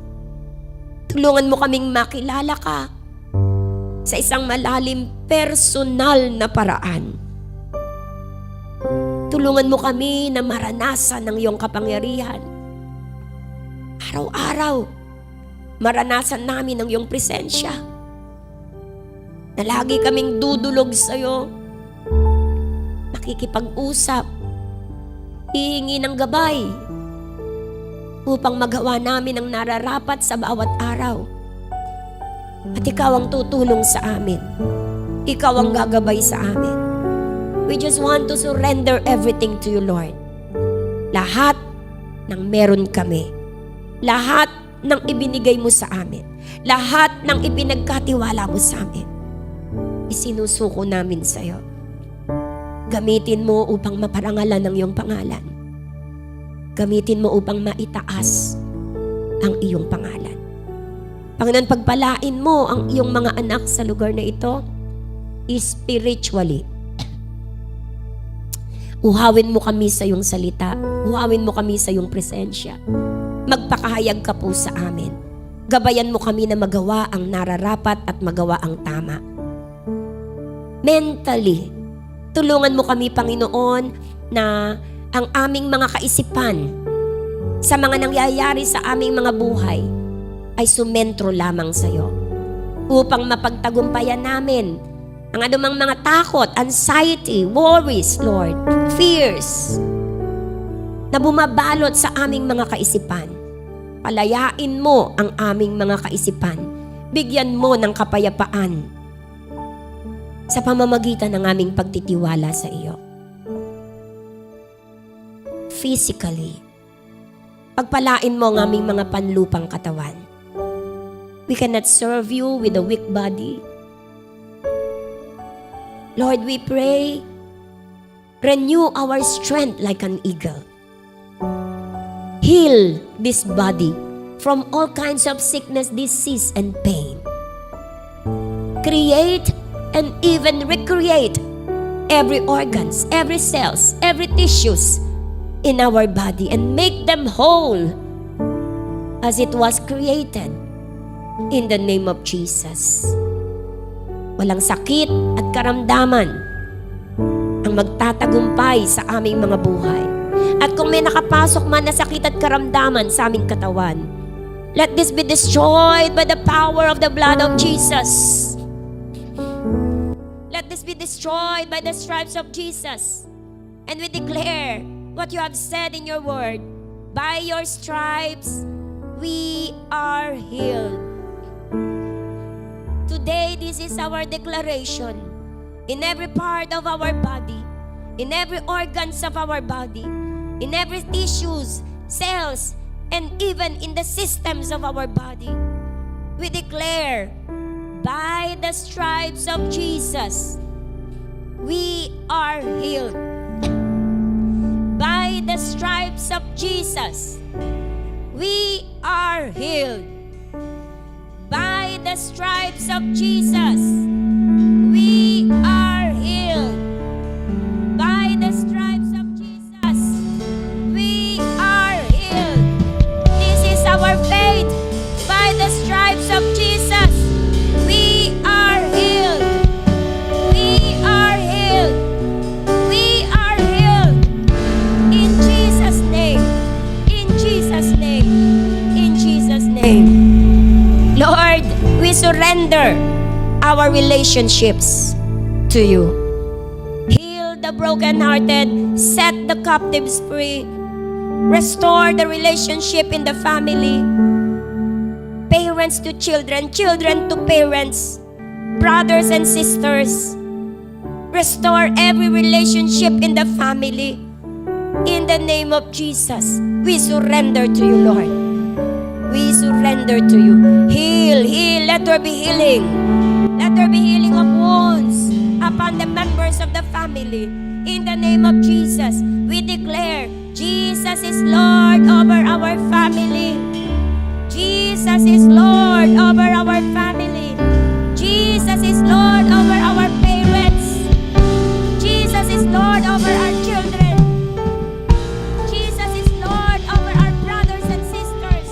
Tulungan mo kaming makilala ka sa isang malalim personal na paraan. Tulungan mo kami na maranasan ng iyong kapangyarihan. Araw-araw, maranasan namin ang iyong presensya. Na lagi kaming dudulog sa iyo, nakikipag-usap, hihingi ng gabay, upang magawa namin ang nararapat sa bawat araw. At ikaw ang tutulong sa amin. Ikaw ang gagabay sa amin. We just want to surrender everything to you, Lord. Lahat ng meron kami. Lahat ng ibinigay mo sa amin. Lahat ng ipinagkatiwala mo sa amin. Isinusuko namin sa iyo. Gamitin mo upang maparangalan ang iyong pangalan. Gamitin mo upang maitaas ang iyong pangalan. Panginoon, pagpalain mo ang iyong mga anak sa lugar na ito, spiritually. Uhawin mo kami sa iyong salita. Uhawin mo kami sa iyong presensya. Magpakahayag ka po sa amin. Gabayan mo kami na magawa ang nararapat at magawa ang tama. Mentally, tulungan mo kami, Panginoon, na ang aming mga kaisipan sa mga nangyayari sa aming mga buhay ay sumentro lamang sa iyo upang mapagtagumpayan namin ang anumang mga takot, anxiety, worries, Lord, fears na bumabalot sa aming mga kaisipan. Palayain mo ang aming mga kaisipan. Bigyan mo ng kapayapaan sa pamamagitan ng aming pagtitiwala sa iyo. Physically, pagpalain mo ang aming mga panlupang katawan. We cannot serve you with a weak body. Lord, we pray, renew our strength like an eagle. Heal this body from all kinds of sickness, disease, and pain. Create and even recreate every organs, every cells, every tissues in our body and make them whole as it was created in the name of Jesus. Walang sakit at karamdaman ang magtatagumpay sa aming mga buhay. At kung may nakapasok man na sakit at karamdaman sa aming katawan, let this be destroyed by the power of the blood of Jesus. Let this be destroyed by the stripes of Jesus. And we declare what you have said in your word. By your stripes, we are healed. Today, this is our declaration. In every part of our body, in every organs of our body, in every tissues, cells, and even in the systems of our body, we declare, by the stripes of Jesus, we are healed. By the stripes of Jesus, we are healed. By the stripes of Jesus, we are healed. By the stripes of Jesus, we are healed. This is our faith. By the stripes of Jesus, we are healed. We are healed. We are healed. In Jesus' name. In Jesus' name. In Jesus' name. Lord, we surrender our relationships to you. Heal the brokenhearted, set the captives free, restore the relationship in the family, parents to children, children to parents, brothers and sisters. Restore every relationship in the family. In the name of Jesus, we surrender to you, Lord. We surrender to you. Heal, heal. Let there be healing. Let there be healing of wounds upon the members of the family. In the name of Jesus, we declare Jesus is Lord over our family. Jesus is Lord over our family. Jesus is Lord over our parents. Jesus is Lord over our children. Jesus is Lord over our brothers and sisters.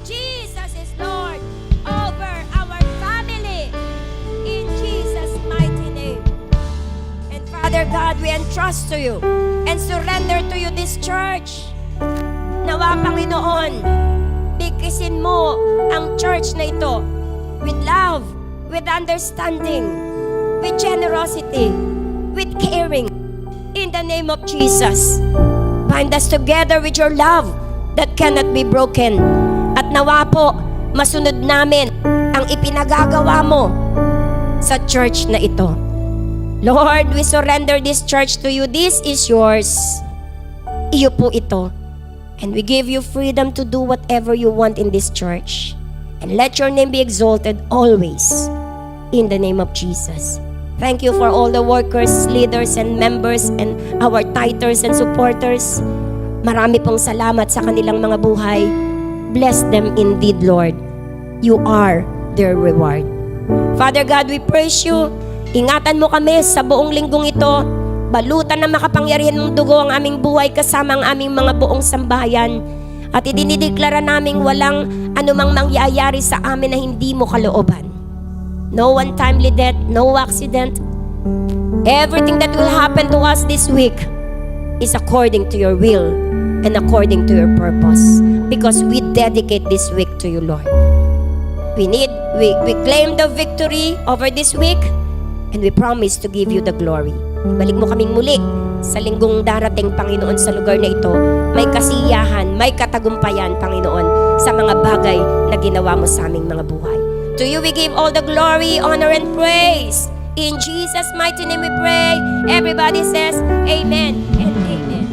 Jesus is Lord over our family. In Jesus' mighty name. And Father God, we entrust to you and surrender to you this church. Nawa, Panginoon, bigkisin mo ang church na ito with love, with understanding, with generosity, with caring. In the name of Jesus, bind us together with your love that cannot be broken. At nawa po, masunod namin ang ipinagagawa mo sa church na ito. Lord, we surrender this church to you. This is yours. Iyo po ito. And we give you freedom to do whatever you want in this church. And let your name be exalted always. In the name of Jesus. Thank you for all the workers, leaders, and members, and our tithers and supporters. Marami pong salamat sa kanilang mga buhay. Bless them indeed, Lord. You are their reward. Father God, we praise you. Ingatan mo kami sa buong linggong ito. Balutan ng makapangyarihan mong dugo ang aming buhay kasama ang aming mga buong sambahayan. At idinideklara naming walang anumang mangyayari sa amin na hindi mo kalooban. No untimely death, no accident. Everything that will happen to us this week is according to your will and according to your purpose. Because we dedicate this week to you, Lord. We claim the victory over this week and we promise to give you the glory. Balik mo kaming muli sa linggong darating, Panginoon, sa lugar na ito. May kasiyahan, may katagumpayan, Panginoon, sa mga bagay na ginawa mo sa aming mga buhay. To you we give all the glory, honor, and praise. In Jesus' mighty name we pray. Everybody says, Amen and Amen.